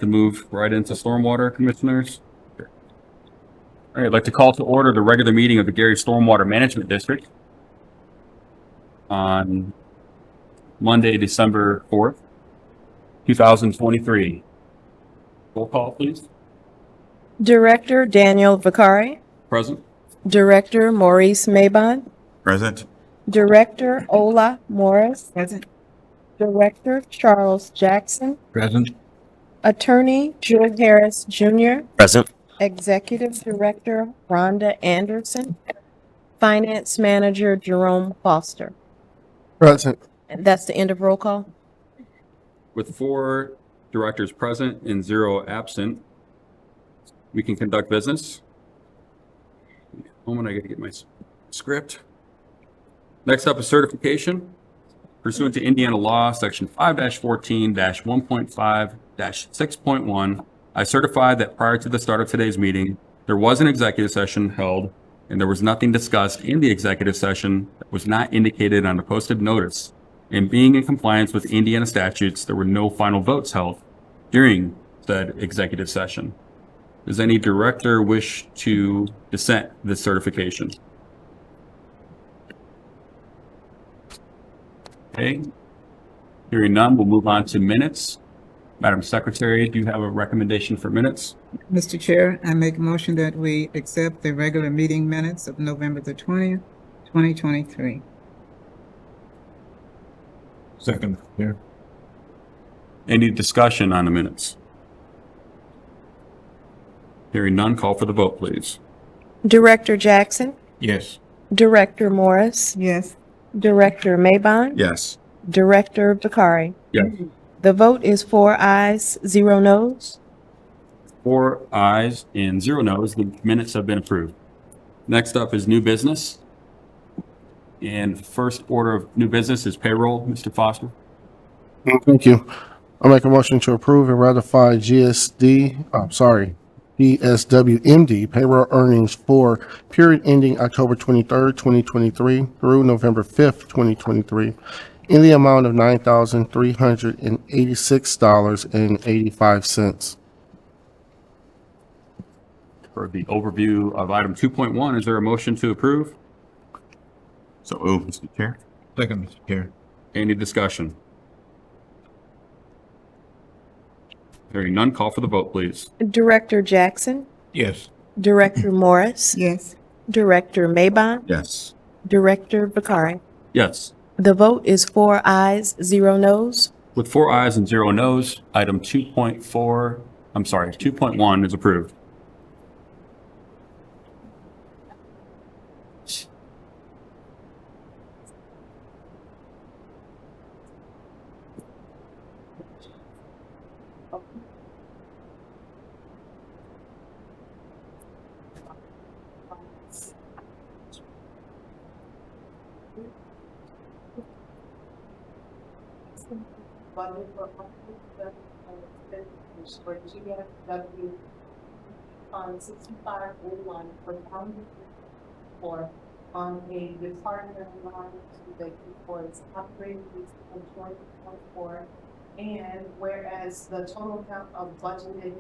To move right into stormwater, commissioners. All right, I'd like to call to order the regular meeting of the Gary Stormwater Management District on Monday, December 4th, 2023. Roll call, please. Director Daniel Vicari. Present. Director Maurice Mabon. Present? Director Ola Morris. Present. Director Charles Jackson. Present. Attorney Drew Harris Jr. Present. Executive Director Rhonda Anderson. Finance Manager Jerome Foster. Present. And that's the end of roll call. With 4 directors present and 0 absent, we can conduct business. Moment, I gotta get my script. Next up is certification. Pursuant to Indiana law, section 5-14-1.5-6.1, I certify that prior to the start of today's meeting, there was an executive session held and there was nothing discussed in the executive session that was not indicated on the posted notice. And being in compliance with Indiana statutes, there were no final votes held during said executive session. Does any director wish to dissent this certification? Okay. Hearing none, we'll move on to minutes. Madam Secretary, do you have a recommendation for minutes? Mr. Chair, I make a motion that we accept the regular meeting minutes of November the 20th, 2023. Second. Here. Any discussion on the minutes? Hearing none, call for the vote, please. Director Jackson. Yes. Director Morris. Yes. Director Mabon. Yes. Director Vicari. Yes. The vote is 4 ayes, 0 noes. 4 ayes and 0 noes. The minutes have been approved. Next up is new business. And first order of new business is payroll. Mr. Foster. Thank you. I'll make a motion to approve and ratify BSWMD payroll earnings for period ending October 23rd, 2023 through November 5th, 2023 in the amount of $9,386.85. For the overview of item 2.1, is there a motion to approve? So moved, Mr. Chair. Second, Mr. Chair. Any discussion? Hearing none, call for the vote, please. Director Jackson. Yes. Director Morris. Yes. Director Mabon. Yes. Director Vicari. Yes. The vote is 4 ayes, 0 noes. With 4 ayes and 0 noes, item 2.1 is approved. Budget for GFW Fund 6501 for county for on a department line that for its operating lease of 2024. And whereas the total amount of budgeted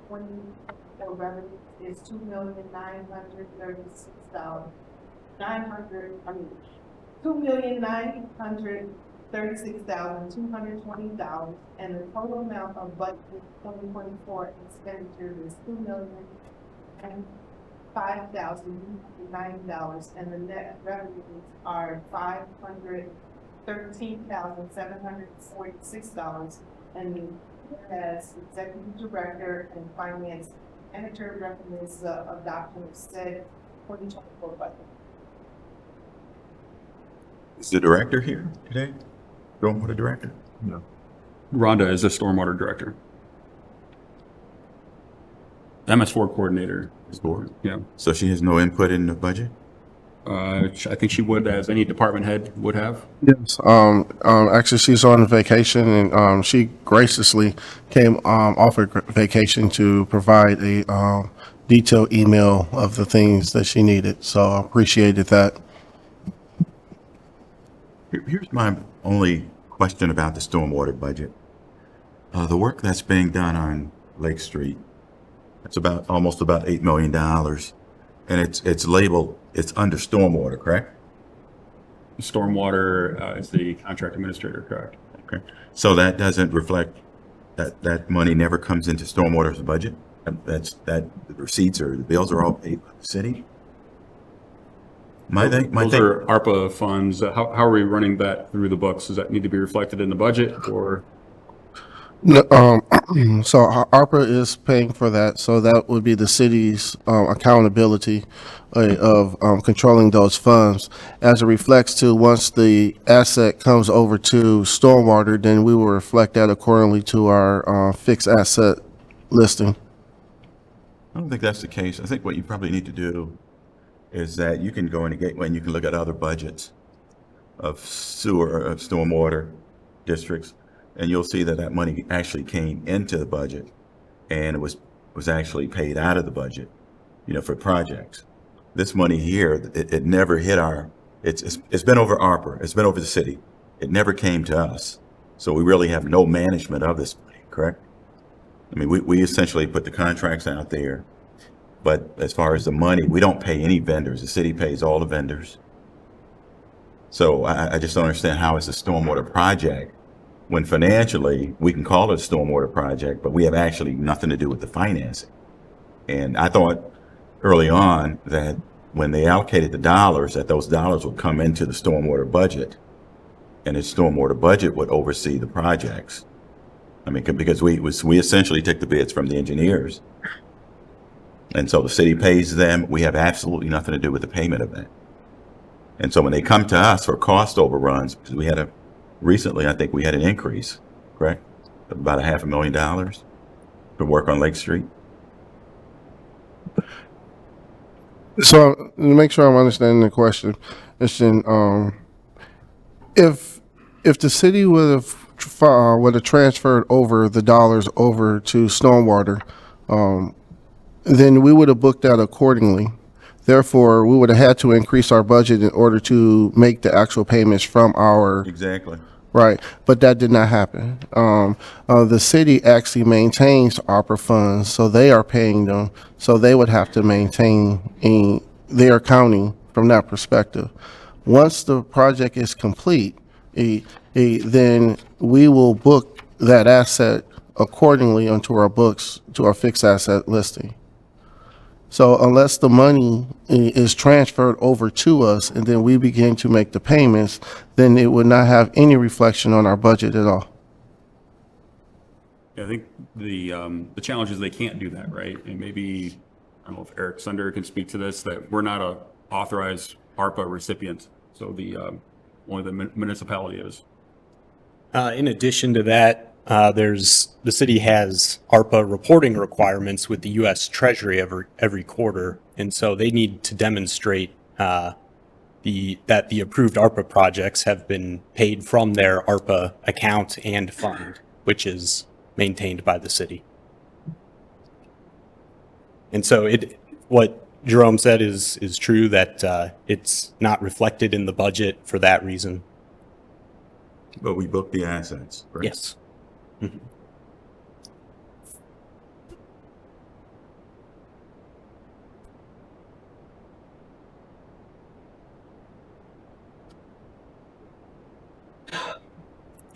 24 revenue is $2,936,220, and the total amount of budget 2024 expenditure is $2,005,090, and the net revenues are $513,746. And as executive director and finance manager recommends the adoption of said 2024 budget. Is the director here today? Stormwater director? No. Rhonda is the stormwater director. MS4 coordinator. Is board? Yeah. So she has no input in the budget? I think she would, as any department head would have. Yes. Actually, she's on vacation, and she graciously came off her vacation to provide a detailed email of the things that she needed. So I appreciated that. Here's my only question about the stormwater budget. The work that's being done on Lake Street, it's almost about $8 million. And it's labeled, it's under stormwater, correct? Stormwater is the contract administrator, correct? Okay. So that doesn't reflect, that money never comes into stormwater's budget? The receipts or the bills are all paid by the city? Those are ARPA funds. How are we running that through the books? Does that need to be reflected in the budget, or? No, so ARPA is paying for that, so that would be the city's accountability of controlling those funds. As it reflects to, once the asset comes over to stormwater, then we will reflect that accordingly to our fixed asset listing. I don't think that's the case. I think what you probably need to do is that you can go into Gateway and you can look at other budgets of stormwater districts, and you'll see that money actually came into the budget and it was actually paid out of the budget, for projects. This money here, it never hit it's been over ARPA, it's been over the city. It never came to us. So we really have no management of this money, correct? I mean, we essentially put the contracts out there, but as far as the money, we don't pay any vendors. The city pays all the vendors. So I just don't understand how it's a stormwater project when financially we can call it a stormwater project, but we have actually nothing to do with the financing. And I thought early on that when they allocated the dollars, that those dollars would come into the stormwater budget, and the stormwater budget would oversee the projects. I mean, because we essentially take the bids from the engineers. And so the city pays them. We have absolutely nothing to do with the payment of that. And so when they come to us for cost overruns, because recently, I think we had an increase, correct? Of about $500,000 for work on Lake Street. So to make sure I'm understanding the question, if the city would have transferred over the dollars over to stormwater, then we would have booked that accordingly. Therefore, we would have had to increase our budget in order to make the actual payments from our. Exactly. Right, but that did not happen. The city actually maintains ARPA funds, so they are paying them, so they would have to maintain their accounting from that perspective. Once the project is complete, then we will book that asset accordingly onto our books, to our fixed asset listing. So unless the money is transferred over to us and then we begin to make the payments, then it would not have any reflection on our budget at all. Yeah, I think the challenge is they can't do that, right? And maybe, I don't know if Eric Sunder can speak to this, that we're not a authorized ARPA recipient. So only the municipality is. In addition to that, the city has ARPA reporting requirements with the U.S. Treasury every quarter, and so they need to demonstrate that the approved ARPA projects have been paid from their ARPA account and fund, which is maintained by the city. And so what Jerome said is true, that it's not reflected in the budget for that reason. But we book the assets, correct? Yes. Mm-hmm.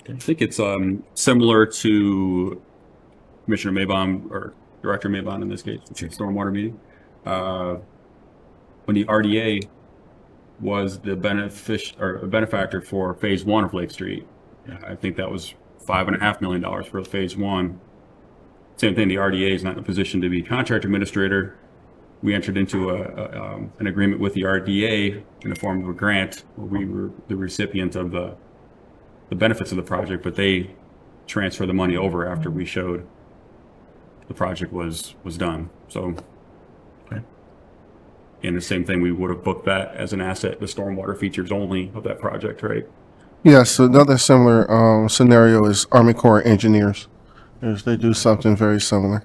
I think it's similar to Commissioner Maybon, or Director Maybon in this case, which is stormwater meeting. When the RDA was the benefactor for phase 1 of Lake Street, I think that was $5.5 million for phase 1. Same thing, the RDA is not in a position to be contract administrator. We entered into an agreement with the RDA in the form of a grant. We were the recipient of the benefits of the project, but they transferred the money over after we showed the project was done. So, Okay. And the same thing, we would have booked that as an asset, the stormwater features only of that project, right? Yes, another similar scenario is Army Corps of Engineers. Yes, they do something very similar.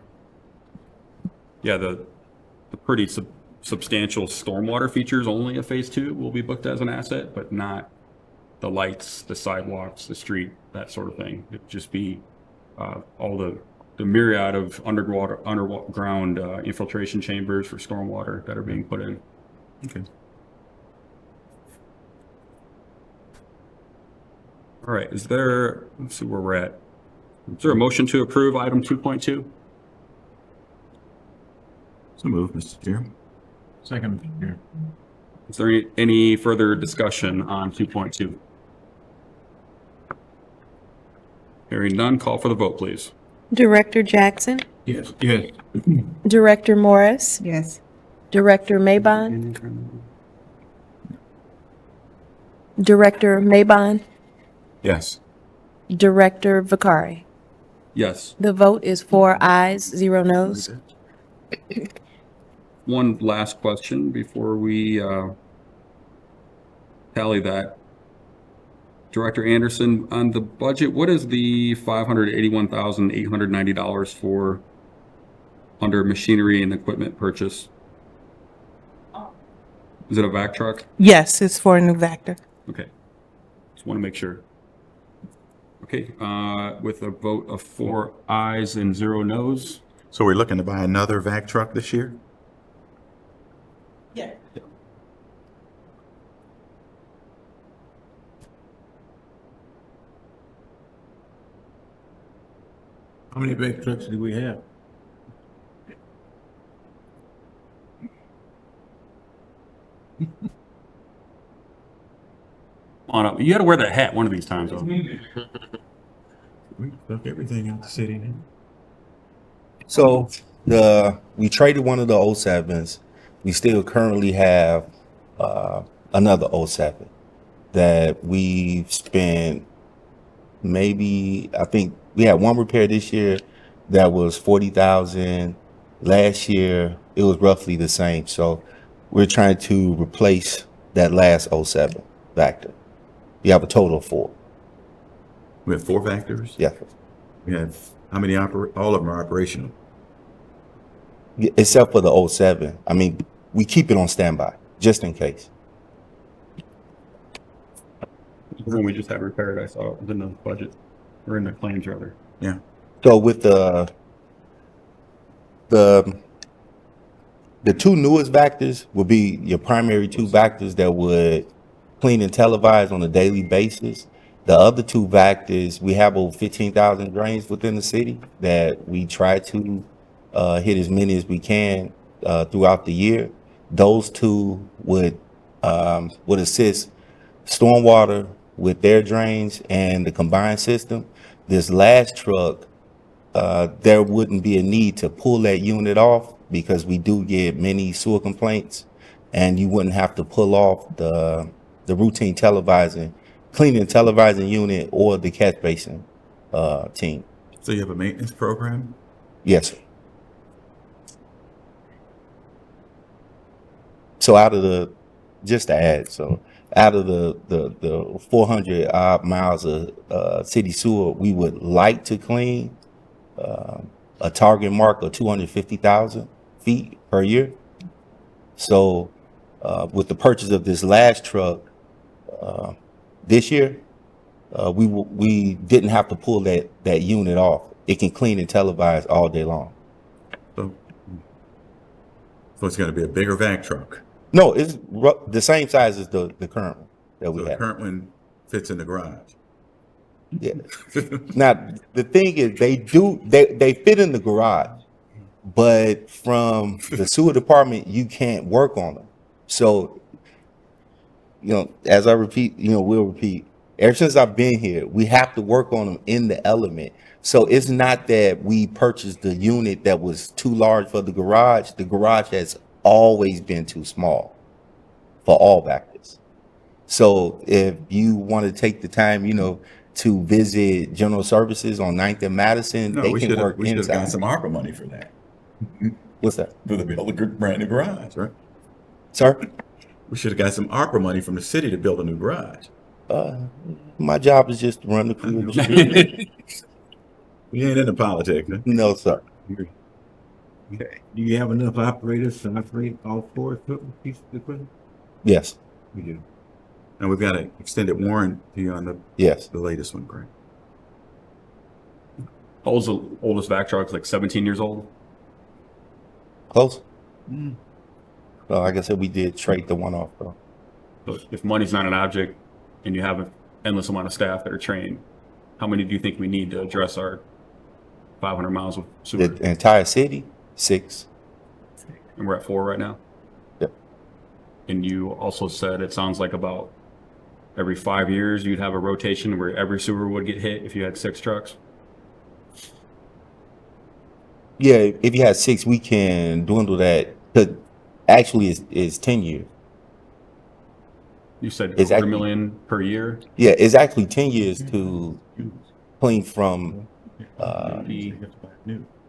Yeah, the pretty substantial stormwater features only of phase two will be booked as an asset, but not the lights, the sidewalks, the street, that sort of thing. It'd just be all the myriad of underground infiltration chambers for stormwater that are being put in. Okay. All right, let's see where we're at. Is there a motion to approve item 2.2? So move, Mr. Chair. Second, Mr. Chair. Is there any further discussion on 2.2? Hearing none, call for the vote, please. Director Jackson, Yes. Yes. Director Morris, Yes. Director Maybon, Director Maybon, Yes. Director Vakari. Yes. The vote is 4 ayes, 0 noes. One last question before we tally that. Director Anderson, on the budget, what is the $581,890 for under machinery and equipment purchase? Is it a vac truck? Yes, it's for a new Vector. Okay. Just want to make sure. Okay, with a vote of 4 ayes and 0 noes. So we're looking to buy another vac truck this year? Yeah. How many big trucks do we have? On up. You got to wear that hat one of these times, though. We took everything out the city now. So we traded one of the 07s. We still currently have another 07 that we've spent maybe, I think we had one repair this year that was 40,000. Last year it was roughly the same. So we're trying to replace that last 07 Vector. You have a total of 4. We have 4 Vectors? Yeah. We have, how many all of them are operational? Except for the 07. I mean, we keep it on standby just in case. The one we just had repaired, I saw it was in the budget, or in the claims rather. Yeah. So with the 2 newest Vectors will be your primary 2 Vectors that would clean and televise on a daily basis. The other 2 Vectors, we have over 15,000 drains within the city that we try to hit as many as we can throughout the year. Those 2 would assist stormwater with their drains and the combined system. This last truck, there wouldn't be a need to pull that unit off because we do get many sewer complaints, and you wouldn't have to pull off the routine cleaning televising unit or the catch basin team. So you have a maintenance program? Yes, sir. So out of the 400 odd miles of city sewer, we would like to clean a target mark of 250,000 feet per year. So with the purchase of this last truck this year, we didn't have to pull that unit off. It can clean and televise all day long. So it's going to be a bigger vac truck. No, it's the same size as the current one that we So the have. current one fits in the garage. Yeah. Now the thing is, they fit in the garage, but from the sewer department, you can't work on them. So, as I repeat, we'll repeat. Ever since I've been here, we have to work on them in the element. So it's not that we purchased the unit that was too large for the garage. The garage has always been too small for all Vectors. So if you want to take the time, to visit General Services on 9th and Madison, No, they we can should have work gotten some inside. ARPA money for that. What's that? For the build a brand new garage, right? Sir, We should have got some ARPA money from the city to build a new garage. my job is just to run the crew of the street. We ain't into politics, huh? No, sir. Okay. Do you have enough operators to operate all four pieces of equipment? Yes, We do. And we've got an extended warranty on yes. the latest one, correct? How old's the oldest vac truck? Like 17 years old? Close. Well, like I said, we did trade the one off, though. So if money's not an object and you have an endless amount of staff that are trained, how many do you think we need to address our 500 miles of sewer? The entire city, 6. And we're at 4 right now? Yep. And you also said it sounds like about every 5 years you'd have a rotation where every sewer would get hit if you had 6 trucks? Yeah, if you had 6, we can dwindle that. But actually, it's 10 years. You said It's quarter actually- million per year? Yeah, it's actually 10 years to clean from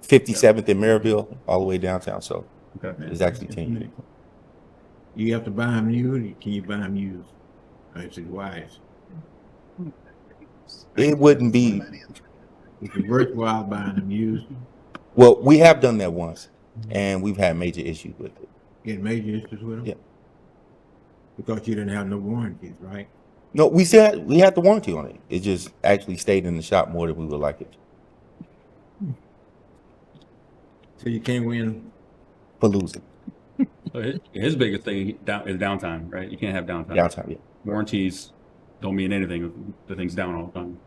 57th and Maryville all the way downtown. So Okay. it's actually 10 years. You have to buy them new, or can you buy them used? Is it wise? It wouldn't be. Is it worthwhile buying them used? Well, we have done that once, and we've had major issues with it. Get major issues with them? Yeah. Because you didn't have no warranties, right? No, we had the warranty on it. It just actually stayed in the shop more than we would like it So you can't win. for losing So his biggest thing is downtime, right? You can't have downtime. downtime. Yeah. Warranties don't mean anything if the thing's down all the time.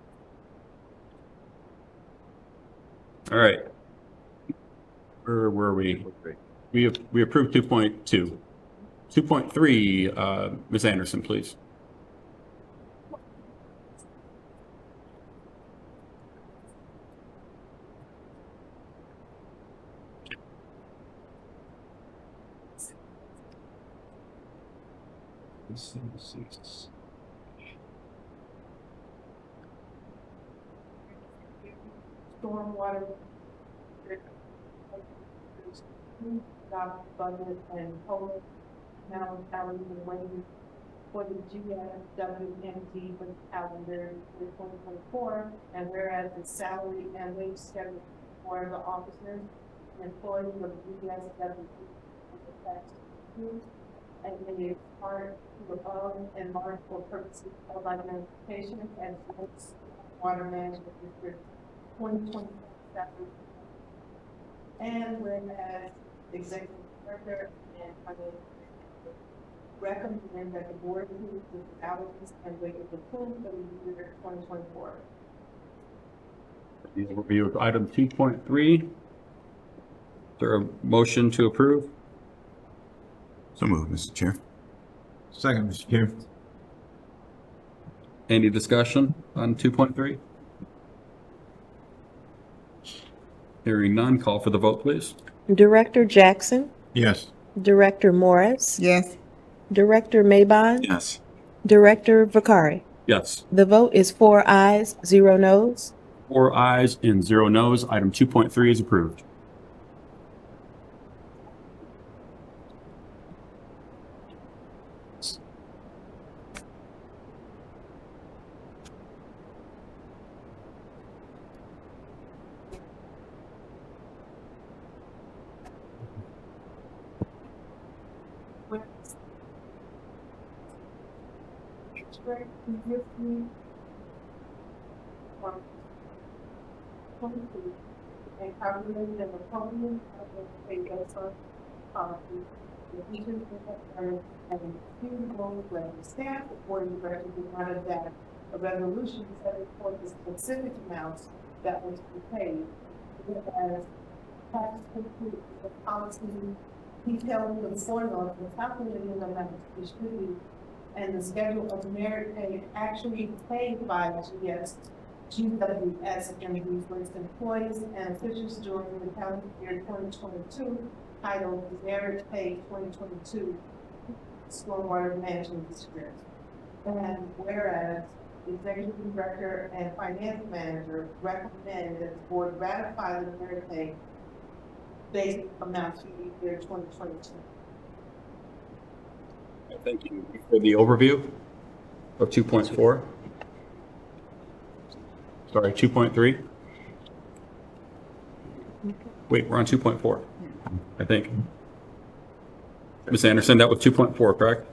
All right. Where were we? We approved 2.2. 2.3, Ms. Anderson, please. Stormwater. Budget and total now calendar waiting for the GSWMD for the calendar for 2024, and whereas the salary and wage schedule for the officers and employees of the GSWMD and it is part to above and marked for purposes of identification and water management district 2027. And whereas executive director and financial recommend that the board approve the salaries and wages approved for the year 2024. These will review item 2.3. Is there a motion to approve? So moved, Mr. Chair. Second, Mr. Chair. Any discussion on 2.3? Hearing none, call for the vote, please. Director Jackson, Yes. Director Morris, Yes, Director Maybon, Yes. Director Vakari. Yes. The vote is 4 ayes, 0 noes. 4 ayes and 0 noes. Item 2.3 is approved. And calculated the proponent of the pay baseline policy, the teachers and few goals where the staff according to director did not adapt a resolution setting forth the specific amounts that was to be paid, as tax the policy detailing the formula for calculating the amount distributed and the schedule of merit pay actually paid by GWSMD for its employees and officials during the calendar year 2022, titled Merit Pay 2022 Stormwater Management District. And whereas the executive director and finance manager recommend that the board ratify the merit pay basic amount for the year 2022. Thank you for the overview of 2.4. Sorry, 2.3. Wait, we're on 2.4, I think. Ms. Anderson, that was 2.4, correct?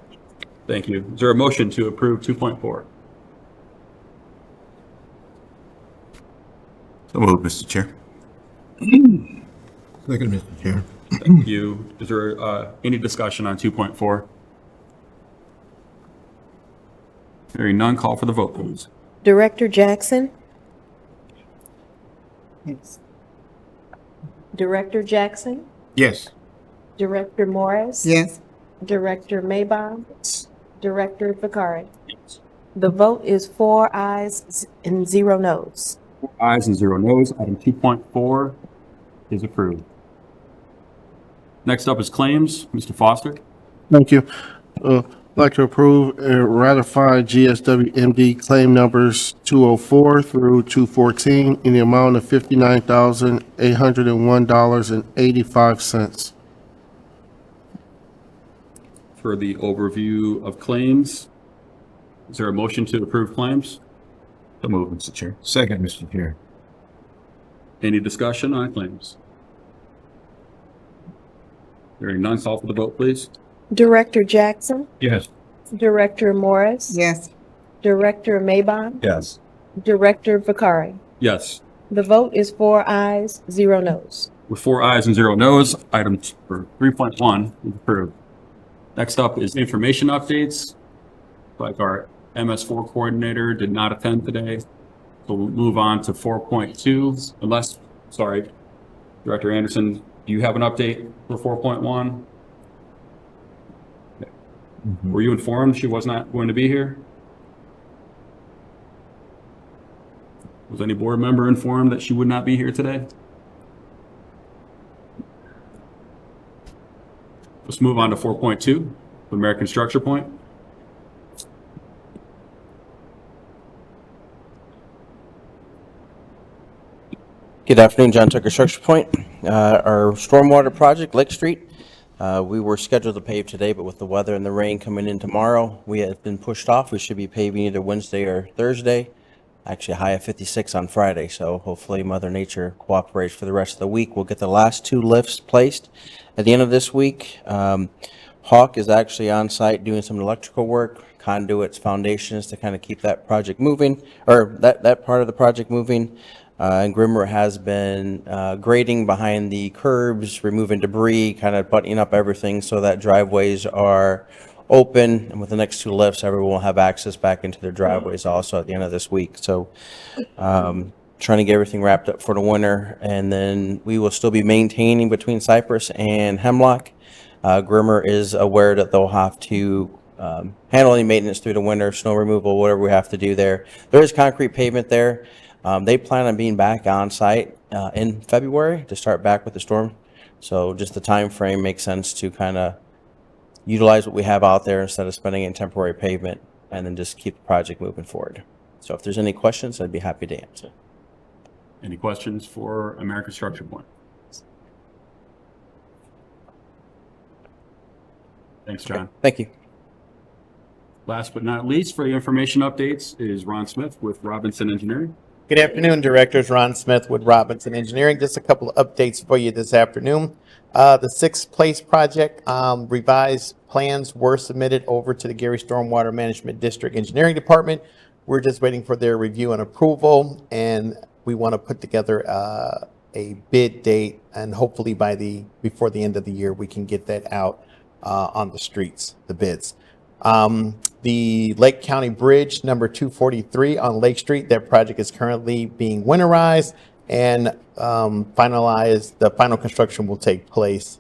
Thank you. Is there a motion to approve 2.4? So moved, Mr. Chair. Second, Mr. Chair. Thank you. Is there any discussion on 2.4? Hearing none, call for the vote, please. Director Jackson, Yes. Director Jackson, Yes. Director Morris. Yes. Director Maybom, Director Vakari. The vote is 4 ayes and 0 noes. 4 ayes and 0 noes. Item 2.4 is approved. Next up is claims. Mr. Foster. Thank you. I'd like to approve and ratify GSWMD claim numbers 204 through 214 in the amount of $59,801.85. For the overview of claims, is there a motion to approve claims? So moved, Mr. Chair. Second, Mr. Chair. Any discussion on claims? Hearing none, call for the vote, please. Director Jackson, Yes. Director Morris. Yes. Director Maybom, Yes. Director Vakari. Yes. The vote is 4 ayes, 0 noes. With 4 ayes and 0 noes, item for 3.1 is approved. Next up is information updates. Like our MS4 coordinator did not attend today. So we'll move on to 4.2 unless, sorry, Director Anderson, do you have an update for 4.1? Were you informed she was not going to be here? Was any board member informed that she would not be here today? Let's move on to 4.2, American Structure Point. Good afternoon, John Tucker, Structure Point. Our stormwater project, Lake Street, we were scheduled to pave today, but with the weather and the rain coming in tomorrow, we have been pushed off. We should be paving either Wednesday or Thursday. Actually, a high of 56 on Friday, so hopefully Mother Nature cooperates for the rest of the week. We'll get the last 2 lifts placed at the end of this week. Hawk is actually on site doing some electrical work, conduits, foundations to kind of keep that project moving, or that part of the project moving. And Grimmer has been grading behind the curbs, removing debris, kind of buttoning up everything so that driveways are open. And with the next 2 lifts, everyone will have access back into their driveways also at the end of this week. So trying to get everything wrapped up for the winter. And then we will still be maintaining between Cypress and Hemlock. Grimmer is aware that they'll have to handle any maintenance through the winter, snow removal, whatever we have to do there. There is concrete pavement there. They plan on being back on site in February to start back with the storm. So just the time frame makes sense to kind of utilize what we have out there instead of spending in temporary pavement and then just keep the project moving forward. So if there's any questions, I'd be happy to answer. Any questions for American Structure Point? Thanks, John. Thank you. Last but not least, for the information updates is Ron Smith with Robinson Engineering. Good afternoon, Directors. Ron Smith with Robinson Engineering. Just a couple of updates for you this afternoon. The Sixth Place project, revised plans were submitted over to the Gary Stormwater Management District Engineering Department. We're just waiting for their review and approval, and we want to put together a bid date, and hopefully before the end of the year, we can get that out on the streets, the bids. The Lake County Bridge number 243 on Lake Street, that project is currently being winterized and finalized. The final construction will take place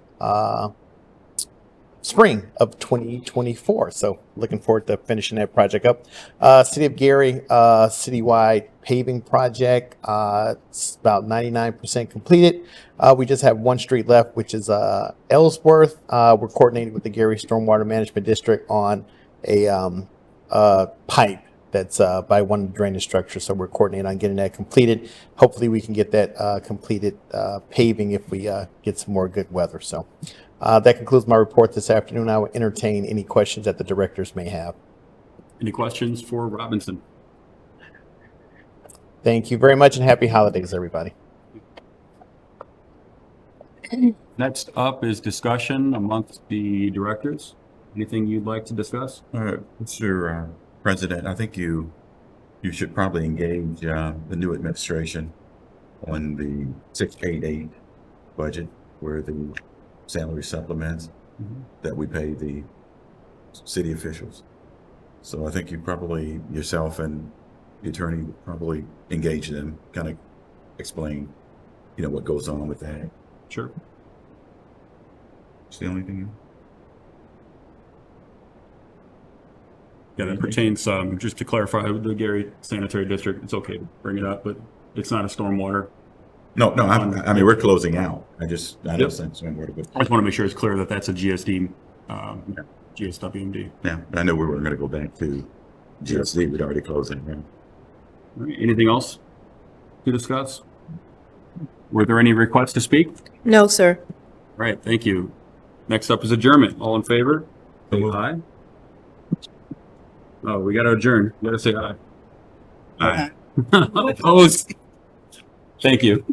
spring of 2024. So looking forward to finishing that project up. City of Gary citywide paving project, it's about 99% completed. We just have 1 street left, which is Ellsworth. We're coordinating with the Gary Stormwater Management District on a pipe that's by one of the drainage structures, so we're coordinating on getting that completed. Hopefully, we can get that completed paving if we get some more good weather. So that concludes my report this afternoon. I will entertain any questions that the directors may have. Any questions for Robinson? Thank you very much, and happy holidays, everybody. Next up is discussion amongst the directors. Anything you'd like to discuss? Mr. President, I think you should probably engage the new administration on the 688 budget, where the salary supplements that we pay the city officials. So I think you probably, yourself and the attorney, would probably engage them, kind of explain, what goes on with that. Sure. It's the only thing. Yeah, that pertains, just to clarify, the Gary Sanitary District, it's okay to bring it up, but it's not a stormwater. No, I mean, we're closing out. I just Yep. don't sense stormwater, but I just want to make sure it's clear that that's a GSD, GSWMD. yeah, I know we were going to go back to GSD. We'd already closed it. Yeah. All right, anything else to discuss? Were there any requests to speak? No, sir. All right, thank you. Next up is adjournment. All in favor? Say aye. Oh, we got to adjourn. We got to say aye. Aye. Opposed? Thank you.